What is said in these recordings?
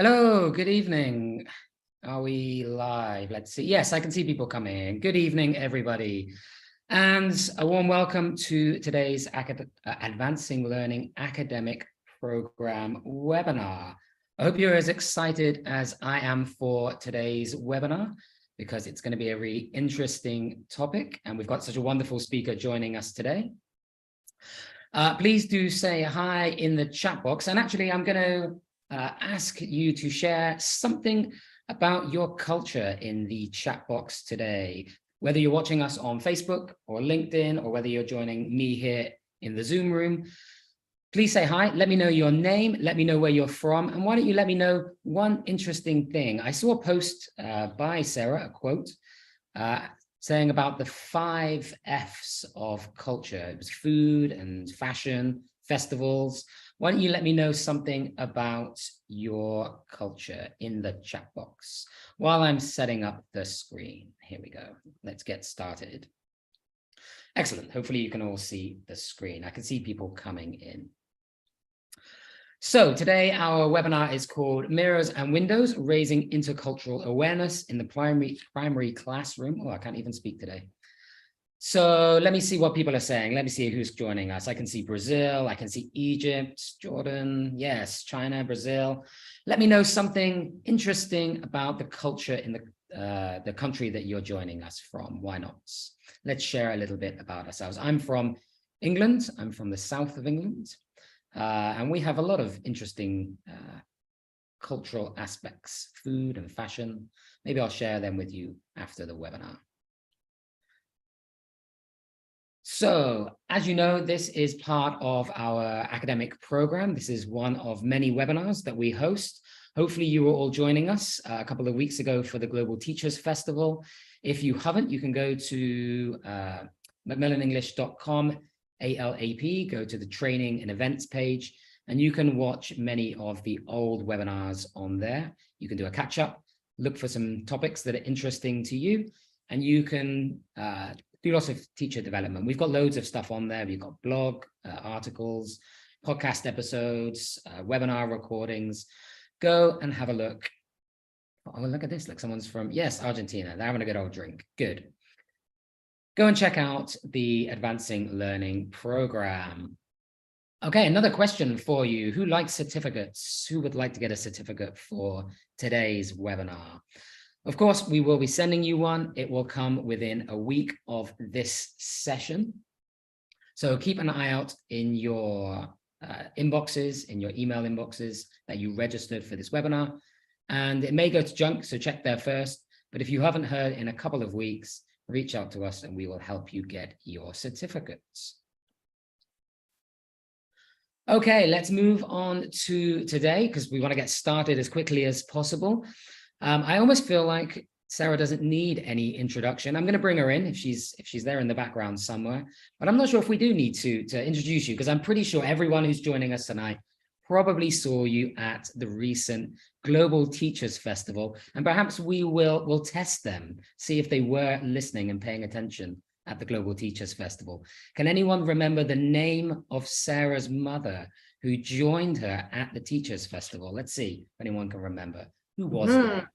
Hello, good evening. Are we live? Let's see. Yes, I can see people coming in. Good evening, everybody. And a warm welcome to today's Advancing Learning Academic Program webinar. I hope you're as excited as I am for today's webinar, because it's going to be a really interesting topic. And we've got such a wonderful speaker joining us today. Please do say hi in the chat box. And actually, I'm going to ask you to share something about your culture in the chat box today, whether you're watching us on Facebook or LinkedIn, or whether you're joining me here in the Zoom room. Please say hi, let me know your name, let me know where you're from, and why don't you let me know one interesting thing. I saw a post by Sarah, a quote, saying about the 5 F's of culture. It was food and fashion, festivals. Why don't you let me know something about your culture in the chat box while I'm setting up the screen. Here we go. Let's get started. Excellent. Hopefully you can all see the screen. I can see people coming in. So today our webinar is called Mirrors and Windows, Raising Intercultural Awareness in the Primary Classroom. Oh, I can't even speak today. So let me see what people are saying. Let me see who's joining us. I can see Brazil. I can see Egypt, Jordan. Yes, China, Brazil. Let me know something interesting about the culture in the country that you're joining us from. Why not? Let's share a little bit about ourselves. I'm from England. I'm from the south of England. And we have a lot of interesting cultural aspects, food and fashion. Maybe I'll share them with you after the webinar. So, as you know, this is part of our academic program. This is one of many webinars that we host. Hopefully you were all joining us a couple of weeks ago for the Global Teachers Festival. If you haven't, you can go to macmillanenglish.com, ALAP, go to the training and events page, and you can watch many of the old webinars on there. You can do a catch up, look for some topics that are interesting to you, and you can do lots of teacher development. We've got loads of stuff on there. We've got blog, articles, podcast episodes, webinar recordings. Go and have a look. Oh, look at this. Look, someone's from, yes, Argentina. They're having a good old drink. Good. Go and check out the Advancing Learning Program. Okay, another question for you. Who likes certificates? Who would like to get a certificate for today's webinar? Of course, we will be sending you one. It will come within a week of this session. So keep an eye out in your inboxes, in your email inboxes that you registered for this webinar. And it may go to junk, so check there first. But if you haven't heard in a couple of weeks, reach out to us and we will help you get your certificates. Okay, let's move on to today because we want to get started as quickly as possible. I almost feel like Sarah doesn't need any introduction. I'm going to bring her in if she's there in the background somewhere, but I'm not sure if we do need to introduce you, because I'm pretty sure everyone who's joining us tonight probably saw you at the recent Global Teachers Festival, and perhaps we'll test them, see if they were listening and paying attention at the Global Teachers Festival. Can anyone remember the name of Sarah's mother who joined her at the Teachers Festival? Let's see if anyone can remember. Who was there?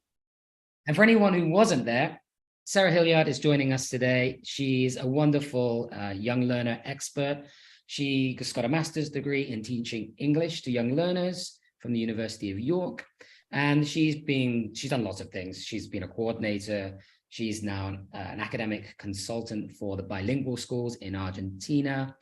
And for anyone who wasn't there, Sarah Hillyard is joining us today. She's a wonderful young learner expert. She just got a master's degree in teaching English to young learners from the University of York. And she's done lots of things. She's been a coordinator. She's now an academic consultant for the bilingual schools in Argentina.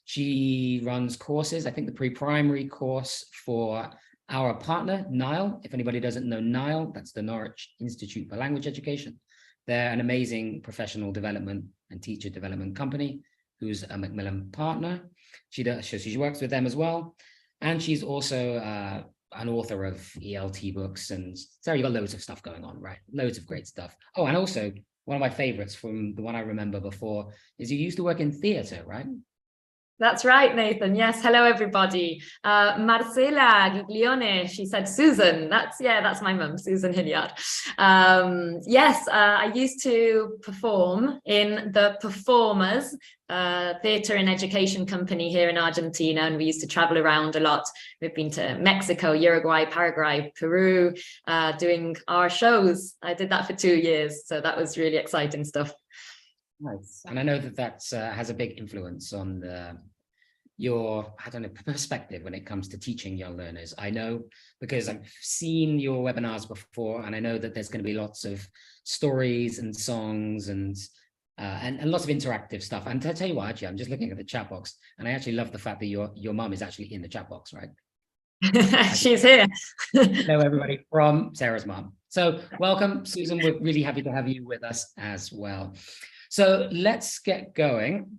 She runs courses, I think the pre-primary course for our partner, Nile. If anybody doesn't know Nile, that's the Norwich Institute for Language Education. They're an amazing professional development and teacher development company who's a Macmillan partner. She works with them as well. And she's also an author of ELT books. And Sarah, you've got loads of stuff going on, right? Loads of great stuff. Oh, and also one of my favorites from the one I remember before is you used to work in theater, right? That's right, Nathan. Yes. Hello, everybody. Marcela Giglione, she said Susan. That's my mum, Susan Hillyard. Yes, I used to perform in the Performers theatre and education company here in Argentina, and we used to travel around a lot. We've been to Mexico, Uruguay, Paraguay, Peru, doing our shows. I did that for 2 years, so that was really exciting stuff. Nice. And I know that has a big influence on your, I don't know, perspective when it comes to teaching young learners. I know because I've seen your webinars before, and I know that there's going to be lots of stories and songs and lots of interactive stuff. And to tell you what, actually, I'm just looking at the chat box, and I actually love the fact that your mum is actually in the chat box, right? She's here. Hello, everybody, from Sarah's mum. So welcome, Susan. We're really happy to have you with us as well. So let's get going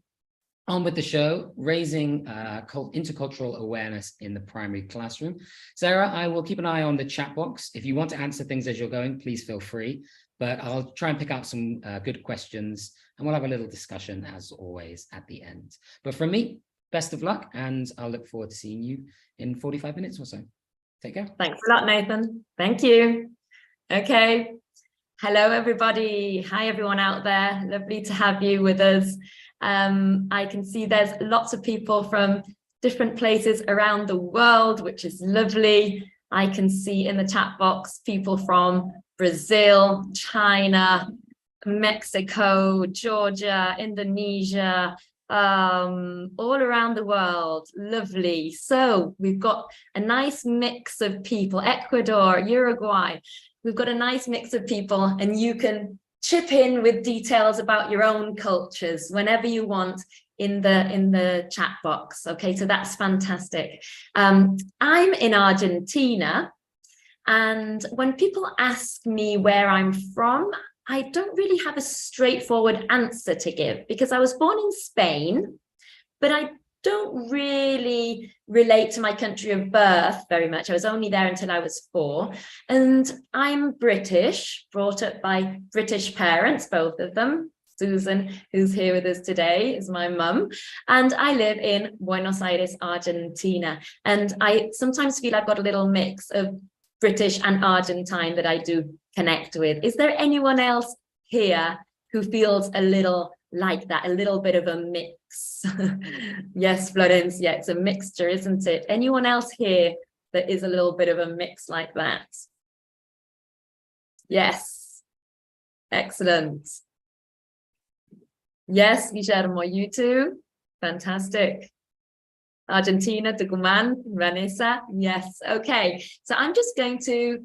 on with the show, raising intercultural awareness in the primary classroom. Sarah, I will keep an eye on the chat box. If you want to answer things as you're going, please feel free, but I'll try and pick out some good questions, and we'll have a little discussion as always at the end. But from me, best of luck, and I'll look forward to seeing you in 45 minutes or so. Take care. Thanks a lot, Nathan. Thank you. Okay. Hello, everybody. Hi, everyone out there. Lovely to have you with us. I can see there's lots of people from different places around the world, which is lovely. I can see in the chat box people from Brazil, China, Mexico, Georgia, Indonesia, all around the world. Lovely. So we've got a nice mix of people. Ecuador, Uruguay. We've got a nice mix of people, and you can chip in with details about your own cultures whenever you want in the chat box. Okay, so that's fantastic. I'm in Argentina, and when people ask me where I'm from, I don't really have a straightforward answer to give, because I was born in Spain, but I don't really relate to my country of birth very much. I was only there until I was 4, and I'm British, brought up by British parents, both of them. Susan, who's here with us today, is my mum, and I live in Buenos Aires, Argentina, and I sometimes feel I've got a little mix of British and Argentine that I do connect with. Is there anyone else here who feels a little like that, a little bit of a mix? Yes, Florence, yeah, it's a mixture, isn't it? Anyone else here that is a little bit of a mix like that? Yes, excellent. Yes, Guillermo, you too. Fantastic. Argentina, Tucumán, Vanessa, yes, okay. So I'm just going to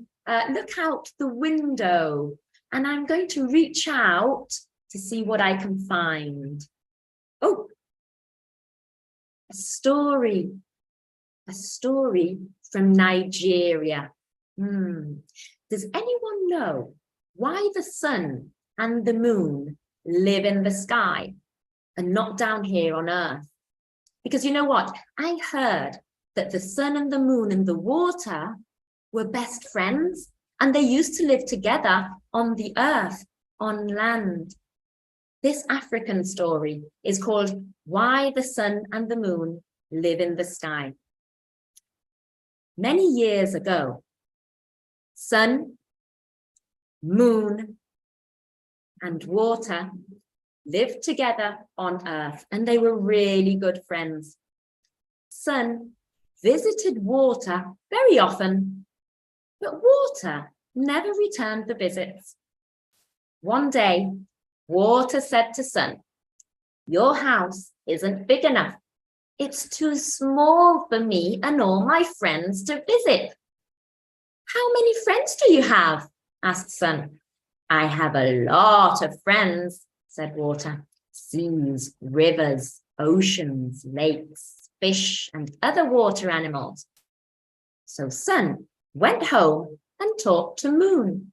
look out the window, and I'm going to reach out to see what I can find. Oh, a story from Nigeria. Does anyone know why the sun and the moon live in the sky and not down here on Earth? Because you know what? I heard that the sun and the moon and the water were best friends, and they used to live together on the earth, on land. This African story is called Why the Sun and the Moon Live in the Sky. Many years ago, sun, moon, and water lived together on Earth, and they were really good friends. Sun visited water very often, but water never returned the visits. One day, water said to sun, "Your house isn't big enough. It's too small for me and all my friends to visit." "How many friends do you have?" asked sun. "I have a lot of friends," said water. "Seas, rivers, oceans, lakes, fish, and other water animals." So sun went home and talked to moon.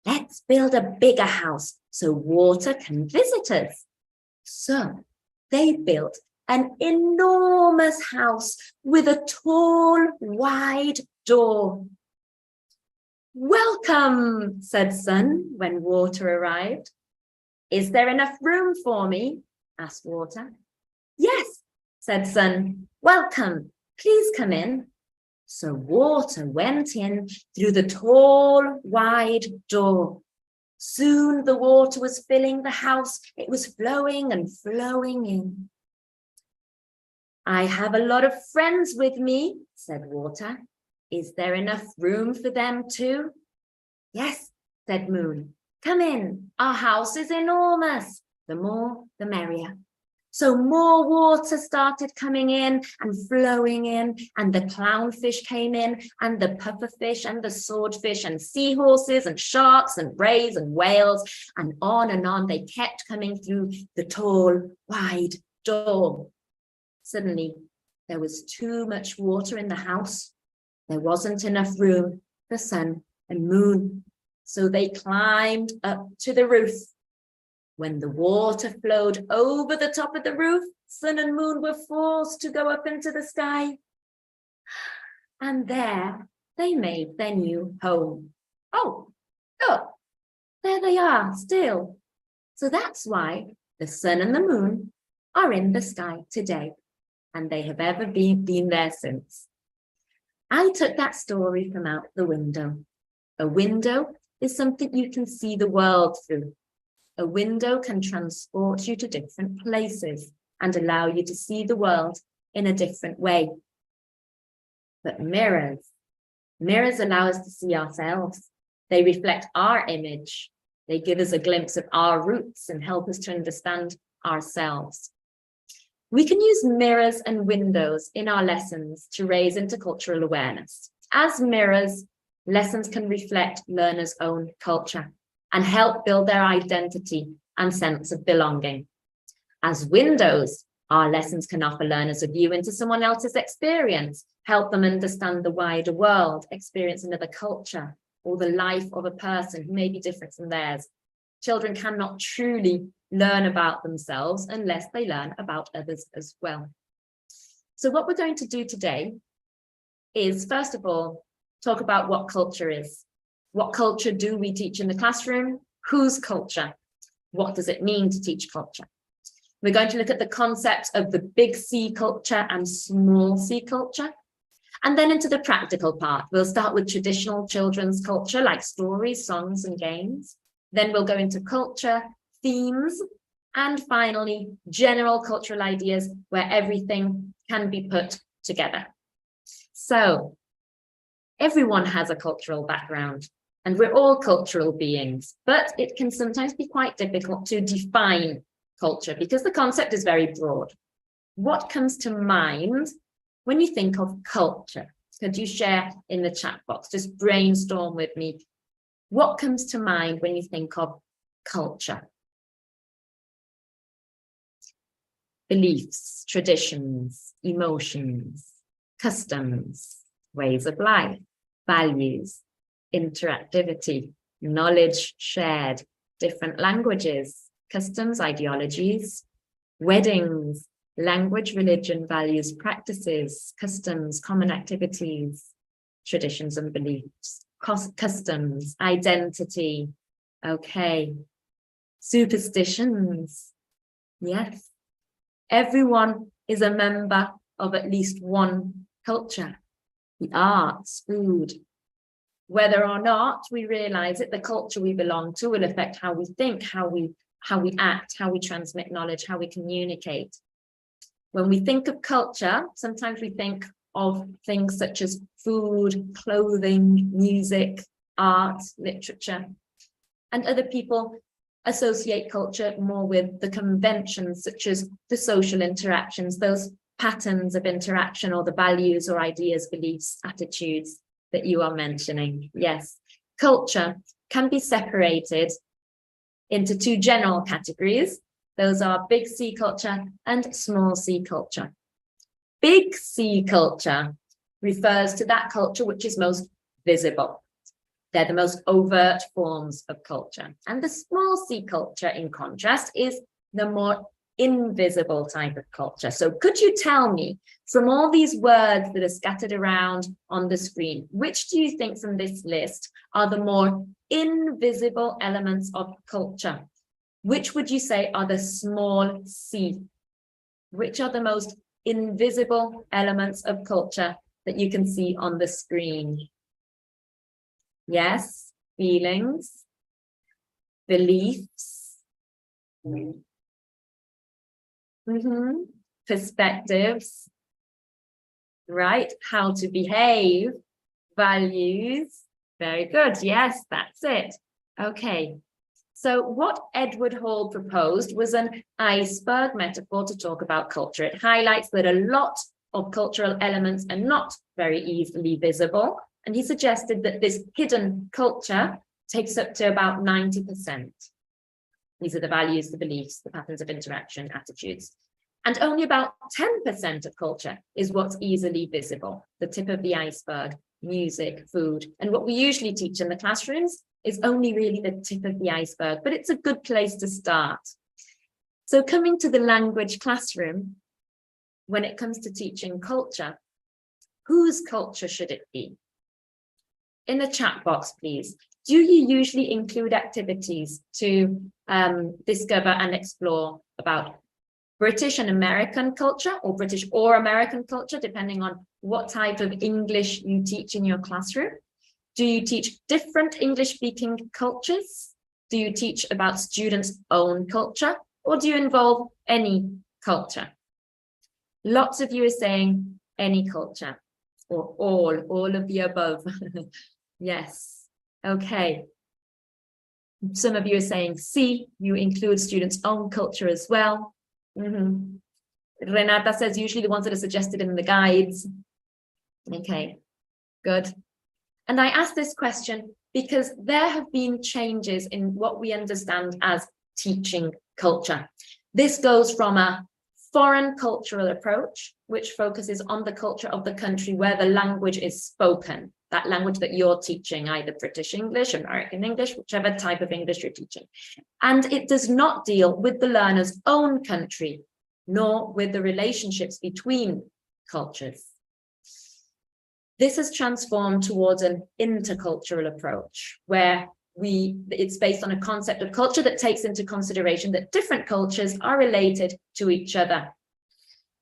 "Let's build a bigger house so water can visit us." So they built an enormous house with a tall, wide door. "Welcome," said sun when water arrived. "Is there enough room for me?" asked water. "Yes," said Sun. Welcome, please come in. So Water went in through the tall, wide door. Soon the water was filling the house. It was flowing and flowing in. I have a lot of friends with me, said Water. Is there enough room for them too? Yes, said Moon. Come in, our house is enormous. The more, the merrier. So more water started coming in and flowing in, and the clownfish came in, and the pufferfish, and the swordfish, and seahorses, and sharks, and rays, and whales, and on they kept coming through the tall, wide door. Suddenly, there was too much water in the house. There wasn't enough room for Sun and Moon, so they climbed up to the roof. When the water flowed over the top of the roof, Sun and Moon were forced to go up into the sky. And there they made their new home. Oh, look, there they are still. So that's why the Sun and the Moon are in the sky today, and they have ever been there since. I took that story from out the window. A window is something you can see the world through. A window can transport you to different places and allow you to see the world in a different way. But mirrors allow us to see ourselves. They reflect our image. They give us a glimpse of our roots and help us to understand ourselves. We can use mirrors and windows in our lessons to raise intercultural awareness. As mirrors, lessons can reflect learners' own culture and help build their identity and sense of belonging. As windows, our lessons can offer learners a view into someone else's experience, help them understand the wider world, experience another culture, or the life of a person who may be different from theirs. Children cannot truly learn about themselves unless they learn about others as well. So what we're going to do today is, first of all, talk about what culture is. What culture do we teach in the classroom? Whose culture? What does it mean to teach culture? We're going to look at the concepts of the big C culture and small C culture. And then into the practical part. We'll start with traditional children's culture, like stories, songs, and games. Then we'll go into culture, themes, and finally, general cultural ideas where everything can be put together. So, everyone has a cultural background. And we're all cultural beings, but it can sometimes be quite difficult to define culture because the concept is very broad. What comes to mind when you think of culture? Could you share in the chat box? Just brainstorm with me. What comes to mind when you think of culture? Beliefs, traditions, emotions, customs, ways of life, values, interactivity, knowledge shared, different languages, customs, ideologies, weddings, language, religion, values, practices, customs, common activities, traditions and beliefs, customs, identity, okay, superstitions, yes. Everyone is a member of at least one culture, the arts, food. Whether or not we realize it, the culture we belong to will affect how we think, how we act, how we transmit knowledge, how we communicate. When we think of culture, sometimes we think of things such as food, clothing, music, art, literature, and other people associate culture more with the conventions such as the social interactions, those patterns of interaction or the values or ideas, beliefs, attitudes that you are mentioning. Yes, culture can be separated into two general categories. Those are big C culture and small C culture. Big C culture refers to that culture which is most visible. They're the most overt forms of culture. And the small C culture, in contrast, is the more invisible type of culture. So could you tell me, from all these words that are scattered around on the screen, which do you think from this list are the more invisible elements of culture? Which would you say are the small C? Which are the most invisible elements of culture that you can see on the screen. Yes, feelings, beliefs, perspectives, right? How to behave, values. Very good. Yes, that's it. Okay. So what Edward Hall proposed was an iceberg metaphor to talk about culture. It highlights that a lot of cultural elements are not very easily visible. And he suggested that this hidden culture takes up to about 90%. These are the values, the beliefs, the patterns of interaction, attitudes. And only about 10% of culture is what's easily visible, the tip of the iceberg, music, food. And what we usually teach in the classrooms is only really the tip of the iceberg, but it's a good place to start. So coming to the language classroom, when it comes to teaching culture, whose culture should it be? In the chat box, please. Do you usually include activities to discover and explore about British and American culture, or British or American culture, depending on what type of English you teach in your classroom? Do you teach different English-speaking cultures? Do you teach about students' own culture? Or do you involve any culture? Lots of you are saying any culture, or all of the above. Yes, okay. Some of you are saying C, you include students' own culture as well. Renata says usually the ones that are suggested in the guides. Okay, good. And I ask this question because there have been changes in what we understand as teaching culture. This goes from a foreign cultural approach, which focuses on the culture of the country where the language is spoken, that language that you're teaching, either British English, American English, whichever type of English you're teaching. And it does not deal with the learner's own country, nor with the relationships between cultures. This has transformed towards an intercultural approach, where it's based on a concept of culture that takes into consideration that different cultures are related to each other.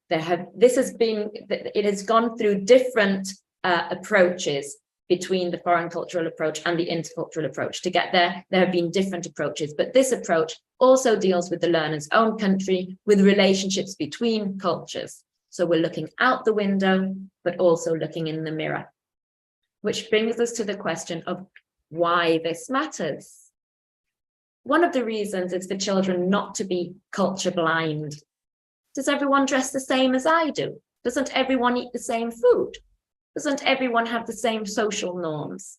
It has gone through different approaches between the foreign cultural approach and the intercultural approach. To get there, there have been different approaches, but this approach also deals with the learner's own country, with relationships between cultures. So we're looking out the window, but also looking in the mirror, which brings us to the question of why this matters. One of the reasons is for children not to be culture blind. Does everyone dress the same as I do? Doesn't everyone eat the same food? Doesn't everyone have the same social norms?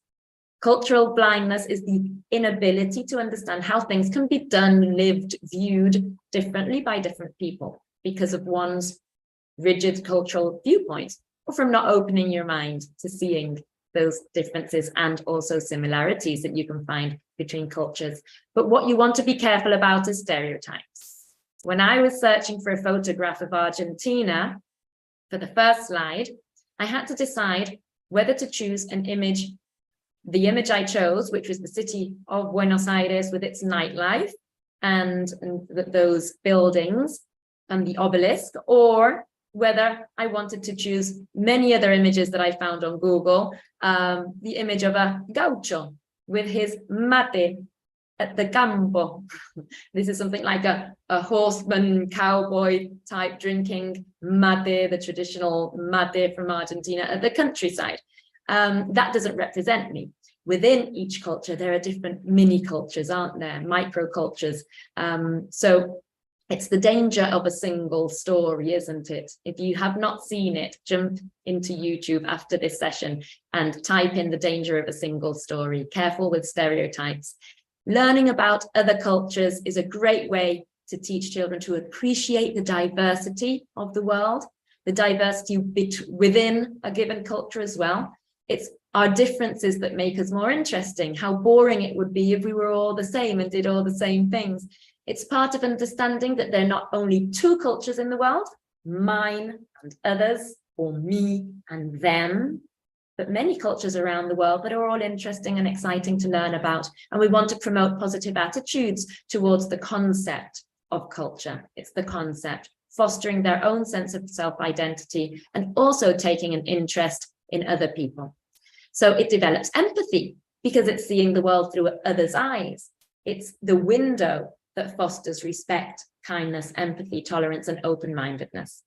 Cultural blindness is the inability to understand how things can be done, lived, viewed differently by different people because of one's rigid cultural viewpoints, or from not opening your mind to seeing those differences and also similarities that you can find between cultures. But what you want to be careful about is stereotypes. When I was searching for a photograph of Argentina for the first slide, I had to decide whether to choose an image. The image I chose, which was the city of Buenos Aires with its nightlife and those buildings and the obelisk, or whether I wanted to choose many other images that I found on Google, the image of a gaucho with his mate at the campo. This is something like a horseman, cowboy type drinking mate, the traditional mate from Argentina at the countryside. That doesn't represent me. Within each culture, there are different mini cultures, aren't there? Micro cultures. So it's the danger of a single story, isn't it? If you have not seen it, jump into YouTube after this session and type in the danger of a single story. Careful with stereotypes. Learning about other cultures is a great way to teach children to appreciate the diversity of the world, the diversity within a given culture as well. It's our differences that make us more interesting. How boring it would be if we were all the same and did all the same things. It's part of understanding that there are not only two cultures in the world, mine and others, or me and them, but many cultures around the world that are all interesting and exciting to learn about. And we want to promote positive attitudes towards the concept of culture. It's the concept. fostering their own sense of self-identity, and also taking an interest in other people. So it develops empathy because it's seeing the world through others' eyes. It's the window that fosters respect, kindness, empathy, tolerance, and open-mindedness.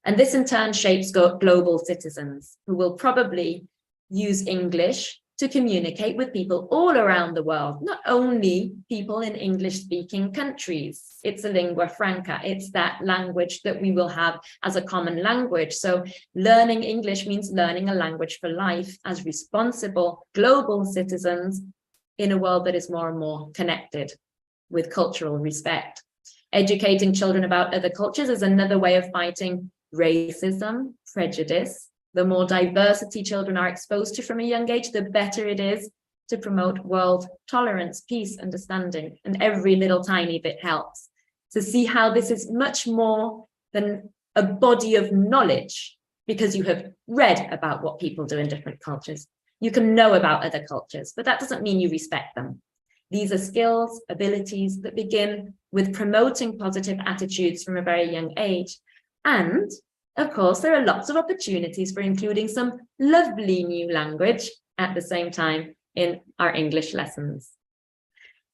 And this in turn shapes global citizens who will probably use English to communicate with people all around the world, not only people in English-speaking countries. It's a lingua franca. It's that language that we will have as a common language. So learning English means learning a language for life as responsible global citizens in a world that is more and more connected with cultural respect. Educating children about other cultures is another way of fighting racism, prejudice. The more diversity children are exposed to from a young age, the better it is to promote world tolerance, peace, understanding, and every little tiny bit helps. To see how this is much more than a body of knowledge, because you have read about what people do in different cultures. You can know about other cultures, but that doesn't mean you respect them. These are skills, abilities that begin with promoting positive attitudes from a very young age. And of course, there are lots of opportunities for including some lovely new language at the same time in our English lessons.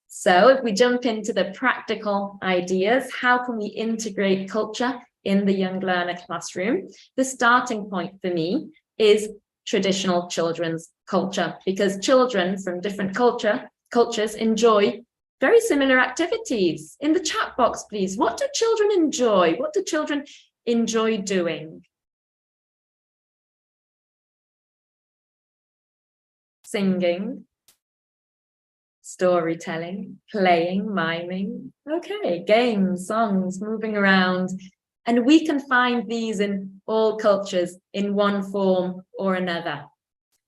So if we jump into the practical ideas, how can we integrate culture in the young learner classroom? The starting point for me is traditional children's culture, because children from different cultures enjoy very similar activities. In the chat box, please, what do children enjoy? What do children enjoy doing? Singing, storytelling, playing, miming. Okay, games, songs, moving around. And we can find these in all cultures in one form or another.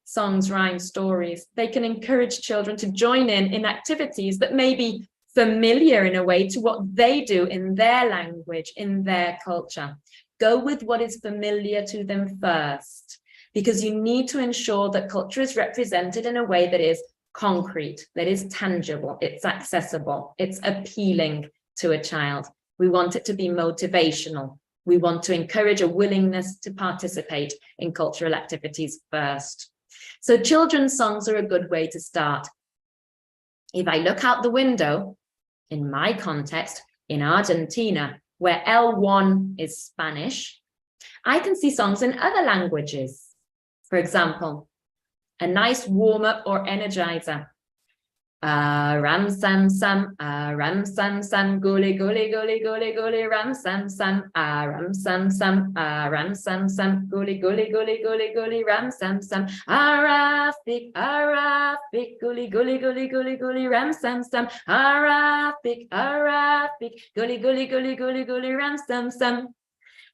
Songs, rhymes, stories. They can encourage children to join in activities that may be familiar in a way to what they do in their language, in their culture. Go with what is familiar to them first, because you need to ensure that culture is represented in a way that is concrete, that is tangible, it's accessible, it's appealing to a child. We want it to be motivational. We want to encourage a willingness to participate in cultural activities first. So children's songs are a good way to start. If I look out the window, in my context, in Argentina, where L1 is Spanish, I can see songs in other languages. For example, a nice warm-up or energizer. Ram sam sam, ram sam sam, guli guli guli guli guli, ram sam sam, ram sam sam, ram sam sam, guli guli guli guli guli, ram sam sam, arafik, guli guli guli guli guli, ram sam sam, arafik, guli guli guli guli guli, ram sam sam.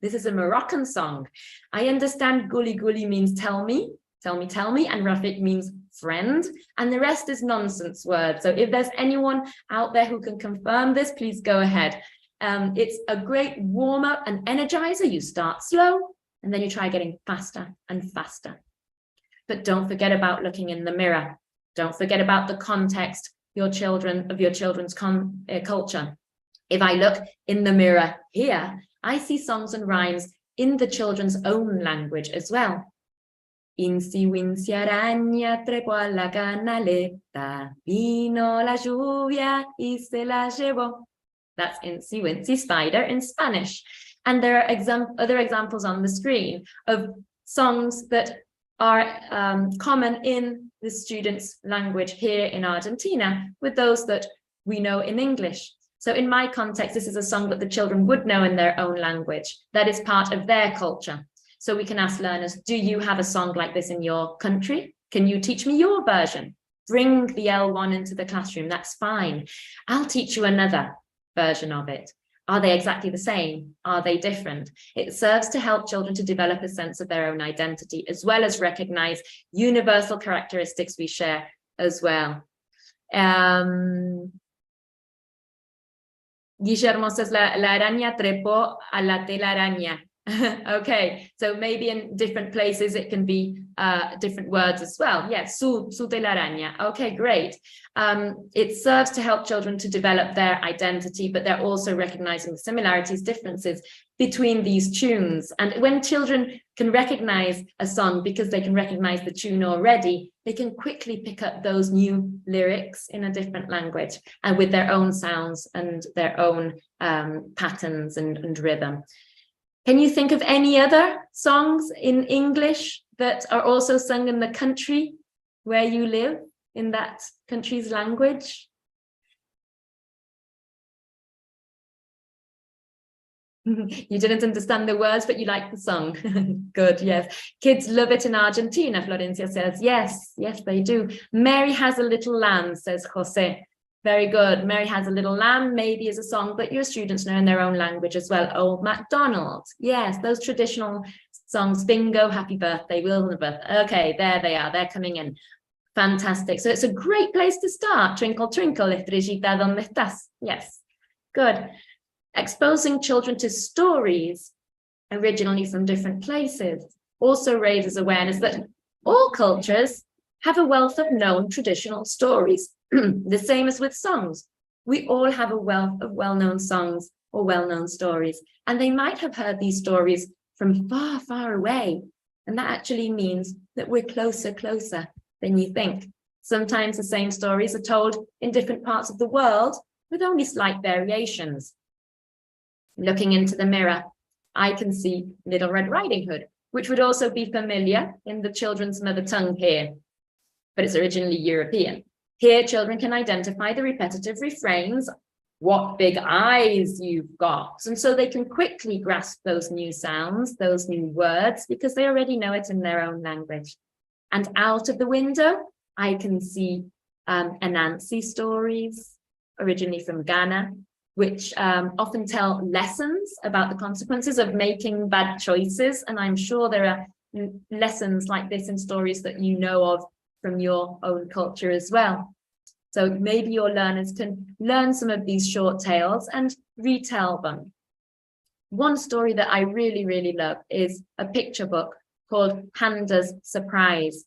This is a Moroccan song. I understand guli guli means tell me, and Rafik means friend, and the rest is nonsense words. So if there's anyone out there who can confirm this, please go ahead. It's a great warm-up and energizer. You start slow, and then you try getting faster and faster. But don't forget about looking in the mirror. Don't forget about the context of your children's culture. If I look in the mirror here, I see songs and rhymes in the children's own language as well. Insi winsi araña trepó a la canaleta, vino la lluvia y se la llevó. That's Insi winsi spider in Spanish. And there are other examples on the screen of songs that are common in the students' language here in Argentina with those that we know in English. So in my context, this is a song that the children would know in their own language. That is part of their culture. So we can ask learners, do you have a song like this in your country? Can you teach me your version? Bring the L1 into the classroom, that's fine. I'll teach you another version of it. Are they exactly the same? Are they different? It serves to help children to develop a sense of their own identity, as well as recognize universal characteristics we share as well. Guillermo says, la araña trepó a la telaraña. Okay, so maybe in different places it can be different words as well. Yes, su telaraña. Okay, great. It serves to help children to develop their identity, but they're also recognizing the similarities, differences between these tunes. And when children can recognize a song because they can recognize the tune already, they can quickly pick up those new lyrics in a different language and with their own sounds and their own patterns and rhythm. Can you think of any other songs in English that are also sung in the country where you live, in that country's language? You didn't understand the words, but you like the song. Good, yes. Kids love it in Argentina, Florencia says. Yes, yes, they do. Mary Has a Little Lamb, says Jose. Very good. Mary Has a Little Lamb maybe is a song that your students know in their own language as well. Old MacDonald. Yes, those traditional songs. Bingo, Happy Birthday, Wilbur. Okay, there they are. They're coming in. Fantastic. So it's a great place to start. Twinkle, twinkle, estrellita, ¿dónde estás? Yes, good. Exposing children to stories originally from different places also raises awareness that all cultures have a wealth of known traditional stories. The same as with songs. We all have a wealth of well-known songs or well-known stories, and they might have heard these stories from far, far away. And that actually means that we're closer than you think. Sometimes the same stories are told in different parts of the world with only slight variations. Looking into the mirror, I can see Little Red Riding Hood, which would also be familiar in the children's mother tongue here, but it's originally European. Here, children can identify the repetitive refrains, what big eyes you've got. And so they can quickly grasp those new sounds, those new words, because they already know it in their own language. And out of the window, I can see Anansi stories, originally from Ghana, which often tell lessons about the consequences of making bad choices. And I'm sure there are lessons like this in stories that you know of from your own culture as well. So maybe your learners can learn some of these short tales and retell them. One story that I really, really love is a picture book called Handa's Surprise.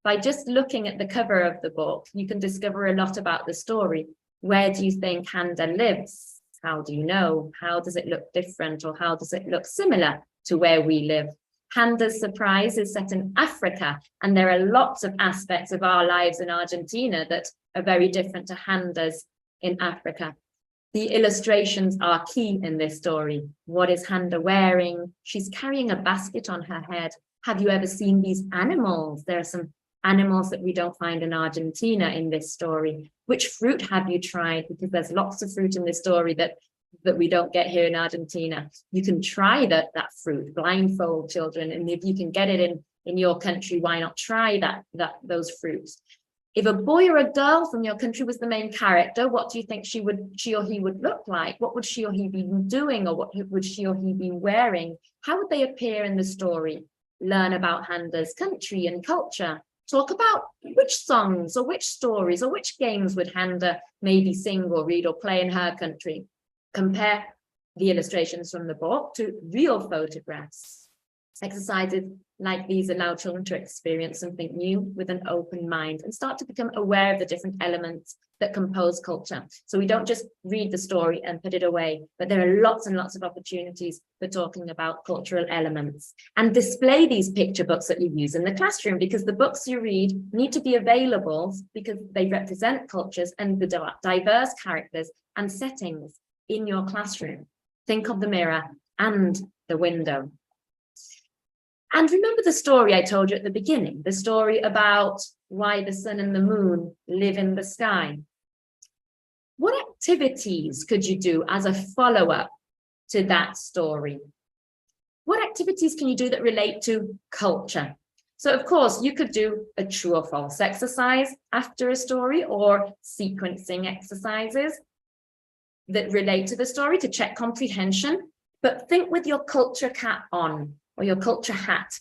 By just looking at the cover of the book, you can discover a lot about the story. Where do you think Handa lives? How do you know? How does it look different, or how does it look similar to where we live? Handa's Surprise is set in Africa, and there are lots of aspects of our lives in Argentina that are very different to Handa's in Africa. The illustrations are key in this story. What is Handa wearing? She's carrying a basket on her head. Have you ever seen these animals? There are some animals that we don't find in Argentina in this story. Which fruit have you tried? Because there's lots of fruit in this story that we don't get here in Argentina. You can try that fruit, blindfold children, and if you can get it in your country, why not try those fruits? If a boy or a girl from your country was the main character, what do you think she or he would look like? What would she or he be doing, or what would she or he be wearing? How would they appear in the story? Learn about Handa's country and culture. Talk about which songs or which stories or which games would Handa maybe sing or read or play in her country. Compare the illustrations from the book to real photographs. Exercises like these allow children to experience something new with an open mind and start to become aware of the different elements that compose culture. So we don't just read the story and put it away, but there are lots and lots of opportunities for talking about cultural elements. And display these picture books that you use in the classroom, because the books you read need to be available because they represent cultures and the diverse characters and settings in your classroom. Think of the mirror and the window. And remember the story I told you at the beginning, the story about why the sun and the moon live in the sky. What activities could you do as a follow-up to that story? What activities can you do that relate to culture? So of course, you could do a true or false exercise after a story, or sequencing exercises that relate to the story to check comprehension, but think with your culture cap on, or your culture hat.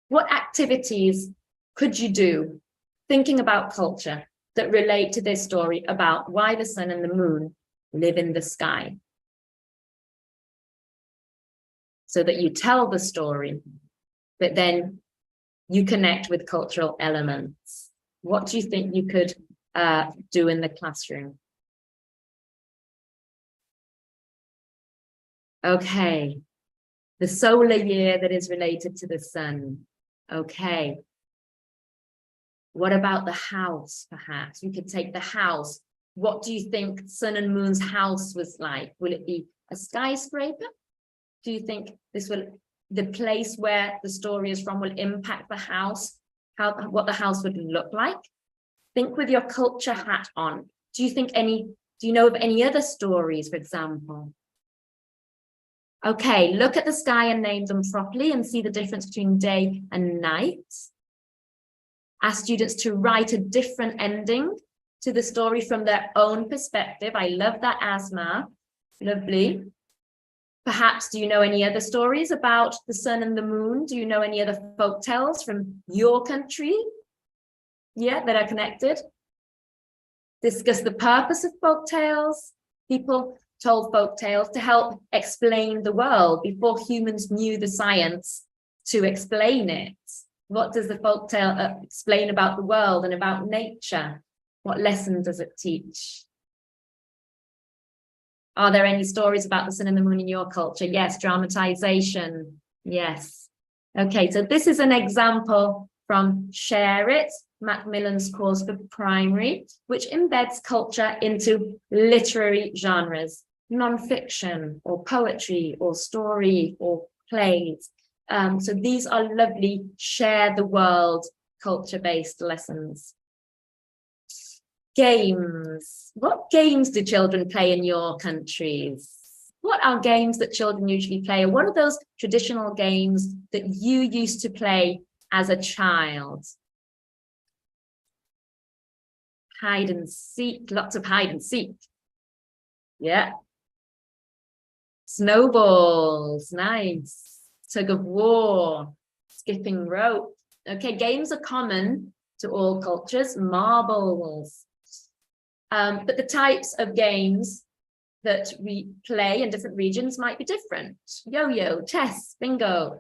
What activities could you do thinking about culture that relate to this story about why the sun and the moon live in the sky? so that you tell the story, but then you connect with cultural elements. What do you think you could do in the classroom? Okay, the solar year that is related to the sun. Okay. What about the house, perhaps? We could take the house. What do you think Sun and Moon's house was like? Will it be a skyscraper? Do you think the place where the story is from will impact the house, what the house would look like? Think with your culture hat on. Do you know of any other stories, for example? Okay, look at the sky and name them properly and see the difference between day and night. Ask students to write a different ending to the story from their own perspective. I love that, Asma. Lovely. Perhaps, do you know any other stories about the sun and the moon? Do you know any other folk tales from your country? Yeah, that are connected. Discuss the purpose of folk tales. People told folk tales to help explain the world before humans knew the science to explain it. What does the folk tale explain about the world and about nature? What lesson does it teach? Are there any stories about the sun and the moon in your culture? Yes, dramatization. Yes. Okay, so this is an example from Share It, Macmillan's course for primary, which embeds culture into literary genres, non-fiction or poetry or story or plays. So these are lovely share the world culture-based lessons. Games. What games do children play in your countries? What are games that children usually play? Or what are those traditional games that you used to play as a child? Hide and seek, lots of hide and seek. Yeah. Snowballs, nice. Tug of war, skipping rope. Okay, games are common to all cultures. Marbles. But the types of games that we play in different regions might be different. Yo-yo, chess, bingo.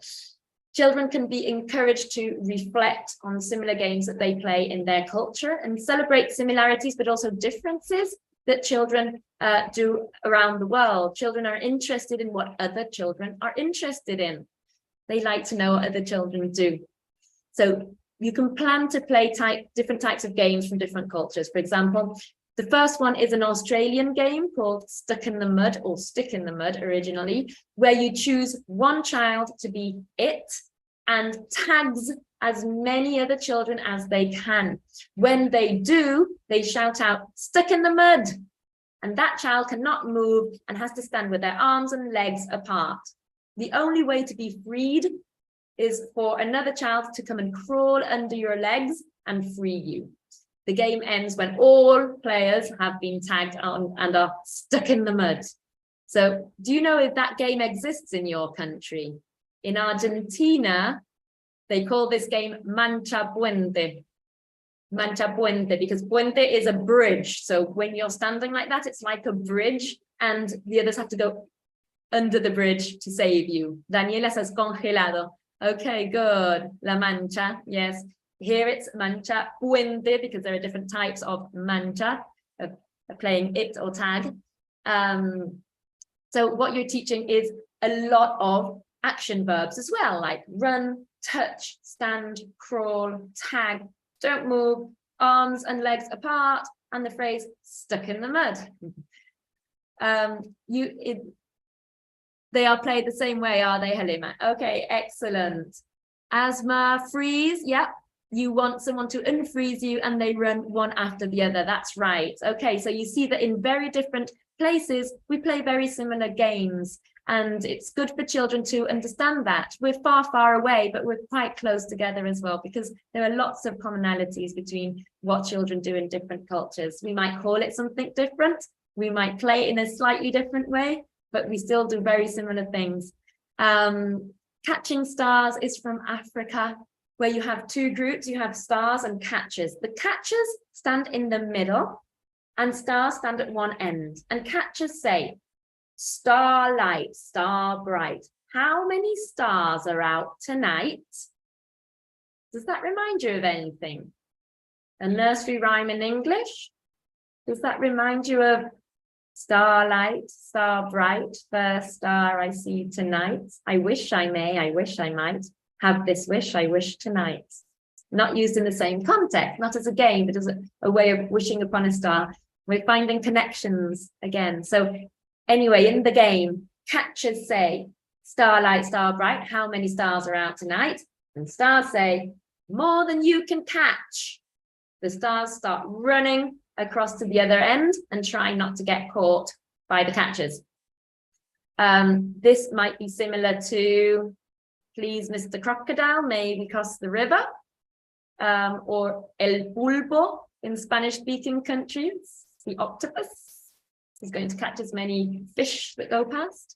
Children can be encouraged to reflect on similar games that they play in their culture and celebrate similarities, but also differences that children do around the world. Children are interested in what other children are interested in. They like to know what other children do. So you can plan to play different types of games from different cultures. For example, the first one is an Australian game called Stuck in the Mud, or Stick in the Mud originally, where you choose one child to be it and tags as many other children as they can. When they do, they shout out, "Stuck in the mud." And that child cannot move and has to stand with their arms and legs apart. The only way to be freed is for another child to come and crawl under your legs and free you. The game ends when all players have been tagged on and are stuck in the mud. So do you know if that game exists in your country? In Argentina, they call this game mancha puente. Mancha puente, because puente is a bridge. So when you're standing like that, it's like a bridge and the others have to go under the bridge to save you. Daniela says congelado. Okay, good. La mancha, yes. Here it's mancha puente because there are different types of mancha, of playing it or tag. So what you're teaching is a lot of action verbs as well, like run, touch, stand, crawl, tag, don't move, arms and legs apart, and the phrase stuck in the mud. They are played the same way, are they, Halima? Okay, excellent. Asthma, freeze, yep. You want someone to unfreeze you and they run one after the other. That's right. Okay, so you see that in very different places, we play very similar games. And it's good for children to understand that. We're far, far away, but we're quite close together as well, because there are lots of commonalities between what children do in different cultures. We might call it something different. We might play it in a slightly different way, but we still do very similar things. Catching stars is from Africa, where you have two groups. You have stars and catchers. The catchers stand in the middle and stars stand at one end. And catchers say, starlight, star bright, how many stars are out tonight? Does that remind you of anything? A nursery rhyme in English? Does that remind you of starlight, star bright, first star I see tonight? I wish I may, I wish I might have this wish I wish tonight. Not used in the same context, not as a game, but as a way of wishing upon a star. We're finding connections again. So anyway, in the game, catchers say, starlight, star bright, how many stars are out tonight? And stars say, more than you can catch. The stars start running across to the other end and try not to get caught by the catchers. This might be similar to, please, Mr. Crocodile, may we cross the river? Or el pulpo in Spanish-speaking countries, the octopus is going to catch as many fish that go past.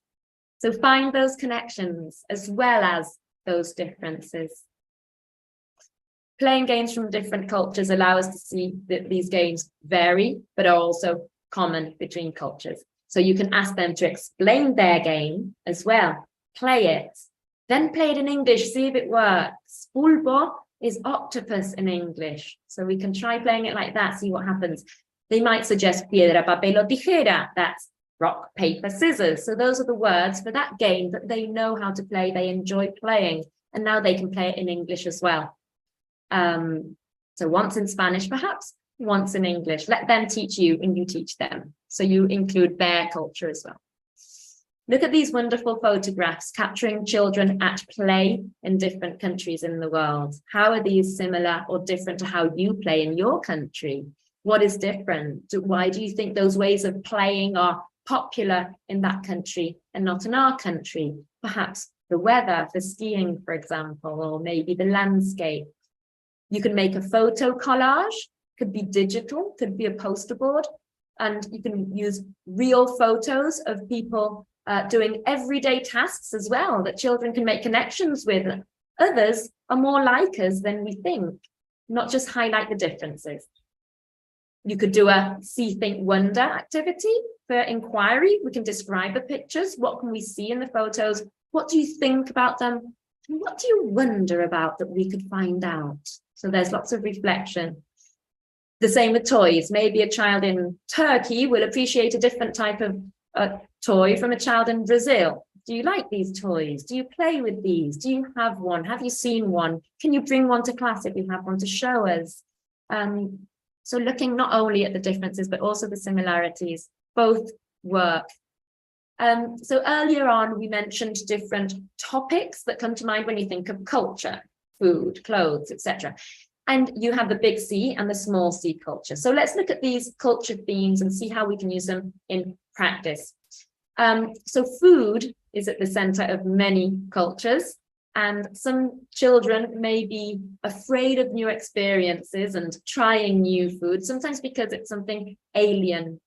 So find those connections as well as those differences. Playing games from different cultures allow us to see that these games vary, but are also common between cultures. So you can ask them to explain their game as well, play it, then play it in English, see if it works. Pulpo is octopus in English. So we can try playing it like that, see what happens. They might suggest piedra, papel o tijera, that's rock, paper, scissors. So those are the words for that game that they know how to play, they enjoy playing, and now they can play it in English as well. So once in Spanish, perhaps, once in English. Let them teach you and you teach them. So you include their culture as well. Look at these wonderful photographs capturing children at play in different countries in the world. How are these similar or different to how you play in your country? What is different? Why do you think those ways of playing are popular in that country and not in our country? Perhaps the weather for skiing, for example, or maybe the landscape. You can make a photo collage, could be digital, could be a poster board, and you can use real photos of people doing everyday tasks as well that children can make connections with. Others are more like us than we think, not just highlight the differences. You could do a see, think, wonder activity for inquiry. We can describe the pictures. What can we see in the photos? What do you think about them? And what do you wonder about that we could find out? So there's lots of reflection. The same with toys. Maybe a child in Turkey will appreciate a different type of toy from a child in Brazil. Do you like these toys? Do you play with these? Do you have one? Have you seen one? Can you bring one to class if you have one to show us? So looking not only at the differences, but also the similarities, both work. So earlier on, we mentioned different topics that come to mind when you think of culture, food, clothes, etc. And you have the big C and the small c culture. So let's look at these culture themes and see how we can use them in practice. So food is at the center of many cultures, and some children may be afraid of new experiences and trying new food, sometimes because it's something alien.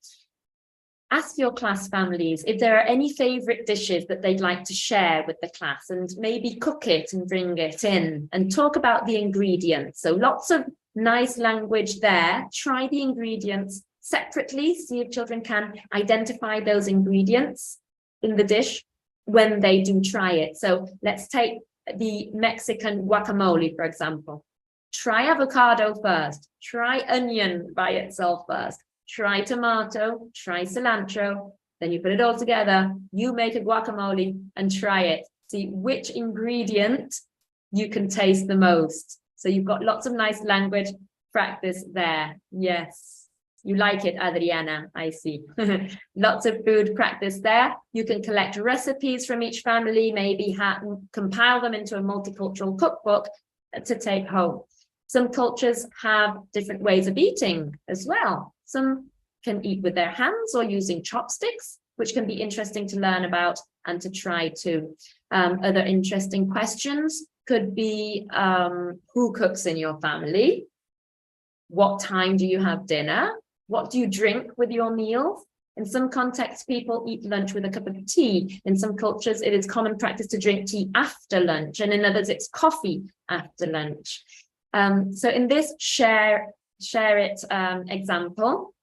Ask your class families if there are any favorite dishes that they'd like to share with the class, and maybe cook it and bring it in and talk about the ingredients. So lots of nice language there. Try the ingredients separately, see if children can identify those ingredients in the dish when they do try it. So let's take the Mexican guacamole, for example. Try avocado first, try onion by itself first. Try tomato, try cilantro, then you put it all together, you make a guacamole and try it. See which ingredient you can taste the most. So you've got lots of nice language practice there. Yes, you like it, Adriana, I see. Lots of food practice there. You can collect recipes from each family, maybe compile them into a multicultural cookbook to take home. Some cultures have different ways of eating as well. Some can eat with their hands or using chopsticks, which can be interesting to learn about and to try too. Other interesting questions could be, who cooks in your family? What time do you have dinner? What do you drink with your meals? In some contexts, people eat lunch with a cup of tea. In some cultures, it is common practice to drink tea after lunch, and in others, it's coffee after lunch. So in this share it example,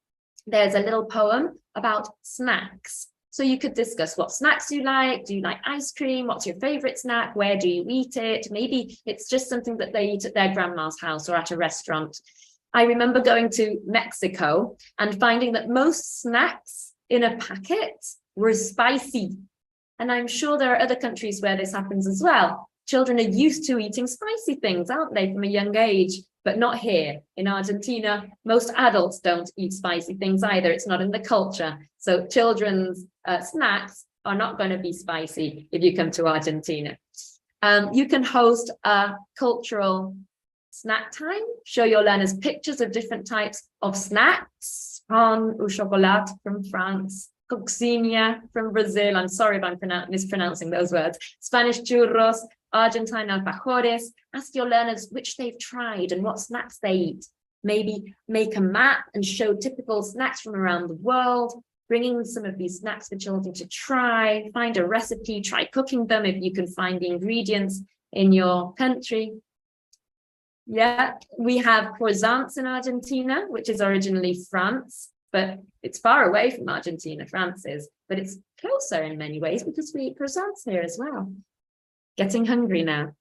there's a little poem about snacks. So you could discuss what snacks you like. Do you like ice cream? What's your favorite snack? Where do you eat it? Maybe it's just something that they eat at their grandma's house or at a restaurant. I remember going to Mexico and finding that most snacks in a packet were spicy. And I'm sure there are other countries where this happens as well. Children are used to eating spicy things, aren't they, from a young age? But not here. In Argentina, most adults don't eat spicy things either. It's not in the culture. So children's snacks are not going to be spicy if you come to Argentina. You can host a cultural snack time. Show your learners pictures of different types of snacks. Pan au chocolat from France. Coxinha from Brazil. I'm sorry if I'm mispronouncing those words. Spanish churros. Argentine alfajores. Ask your learners which they've tried and what snacks they eat. Maybe make a map and show typical snacks from around the world, bringing some of these snacks for children to try, find a recipe, try cooking them if you can find the ingredients in your country. Yeah, we have croissants in Argentina, which is originally France, but it's far away from Argentina, France is, but it's closer in many ways because we eat croissants here as well. Getting hungry now.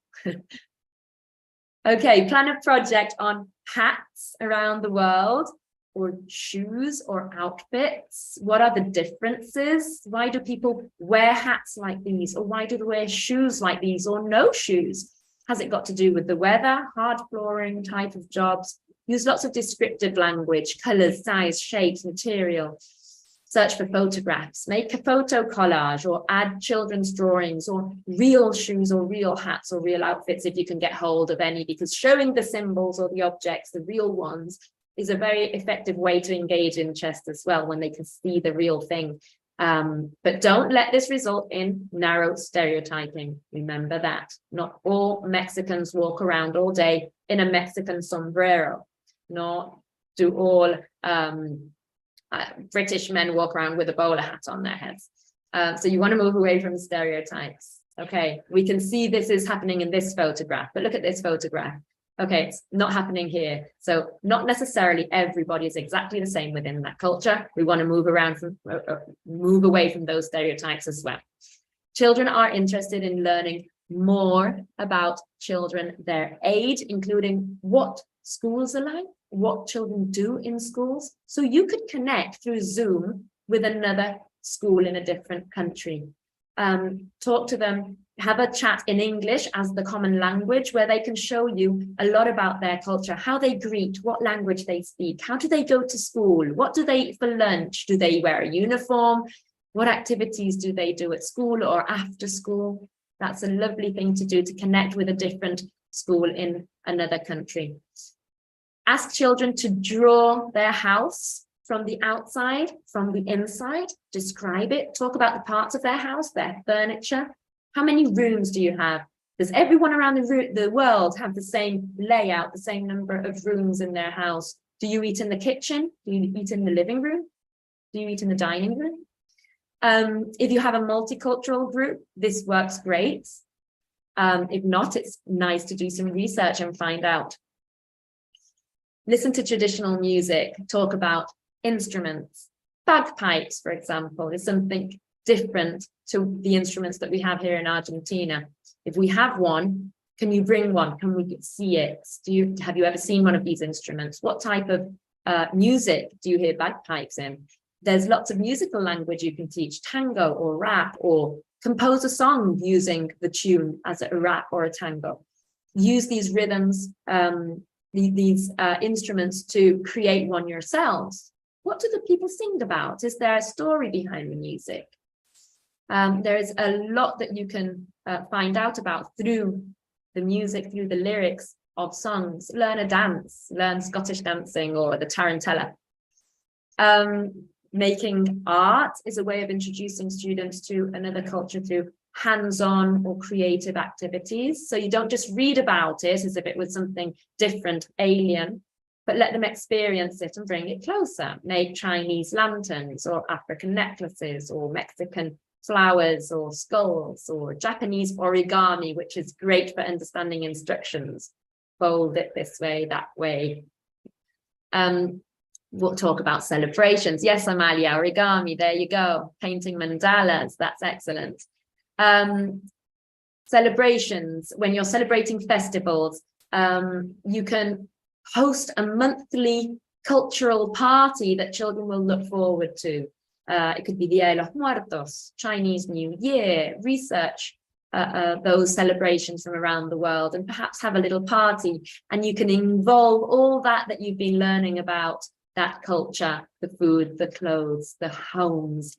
Okay, plan a project on hats around the world, or shoes or outfits. What are the differences? Why do people wear hats like these? Or why do they wear shoes like these or no shoes? Has it got to do with the weather, hard flooring, type of jobs? Use lots of descriptive language, colors, size, shapes, material. Search for photographs, make a photo collage or add children's drawings or real shoes or real hats or real outfits if you can get hold of any, because showing the symbols or the objects, the real ones, is a very effective way to engage interest as well when they can see the real thing. But don't let this result in narrow stereotyping. Remember that. Not all Mexicans walk around all day in a Mexican sombrero, nor do all British men walk around with a bowler hat on their heads. So you want to move away from stereotypes. Okay, we can see this is happening in this photograph, but look at this photograph. Okay, it's not happening here. So not necessarily everybody is exactly the same within that culture. We want to move away from those stereotypes as well. Children are interested in learning more about children their age, including what schools are like, what children do in schools. So you could connect through Zoom with another school in a different country. Talk to them, have a chat in English as the common language, where they can show you a lot about their culture, how they greet, what language they speak, how do they go to school, what do they eat for lunch, do they wear a uniform, what activities do they do at school or after school. That's a lovely thing to do, to connect with a different school in another country. Ask children to draw their house from the outside, from the inside, describe it, talk about the parts of their house, their furniture. How many rooms do you have? Does everyone around the world have the same layout, the same number of rooms in their house? Do you eat in the kitchen? Do you eat in the living room? Do you eat in the dining room? If you have a multicultural group, this works great. If not, it's nice to do some research and find out. Listen to traditional music, talk about instruments. Bagpipes, for example, is something different to the instruments that we have here in Argentina. If we have one, can you bring one? Can we see it? Have you ever seen one of these instruments? What type of music do you hear bagpipes in? There's lots of musical language you can teach, tango or rap, or compose a song using the tune as a rap or a tango. Use these rhythms, these instruments to create one yourselves. What do the people sing about? Is there a story behind the music? There is a lot that you can find out about through the music, through the lyrics of songs. Learn a dance, learn Scottish dancing or the tarantella. Making art is a way of introducing students to another culture through hands-on or creative activities. So you don't just read about it as if it was something different, alien, but let them experience it and bring it closer. Make Chinese lanterns or African necklaces or Mexican flowers or skulls or Japanese origami, which is great for understanding instructions. Fold it this way, that way. We'll talk about celebrations. Yes, Amalia, origami, there you go. Painting mandalas, that's excellent. Celebrations, when you're celebrating festivals, you can host a monthly cultural party that children will look forward to. It could be Dia de los Muertos, Chinese New Year, research those celebrations from around the world, and perhaps have a little party, and you can involve all that you've been learning about that culture, the food, the clothes, the homes.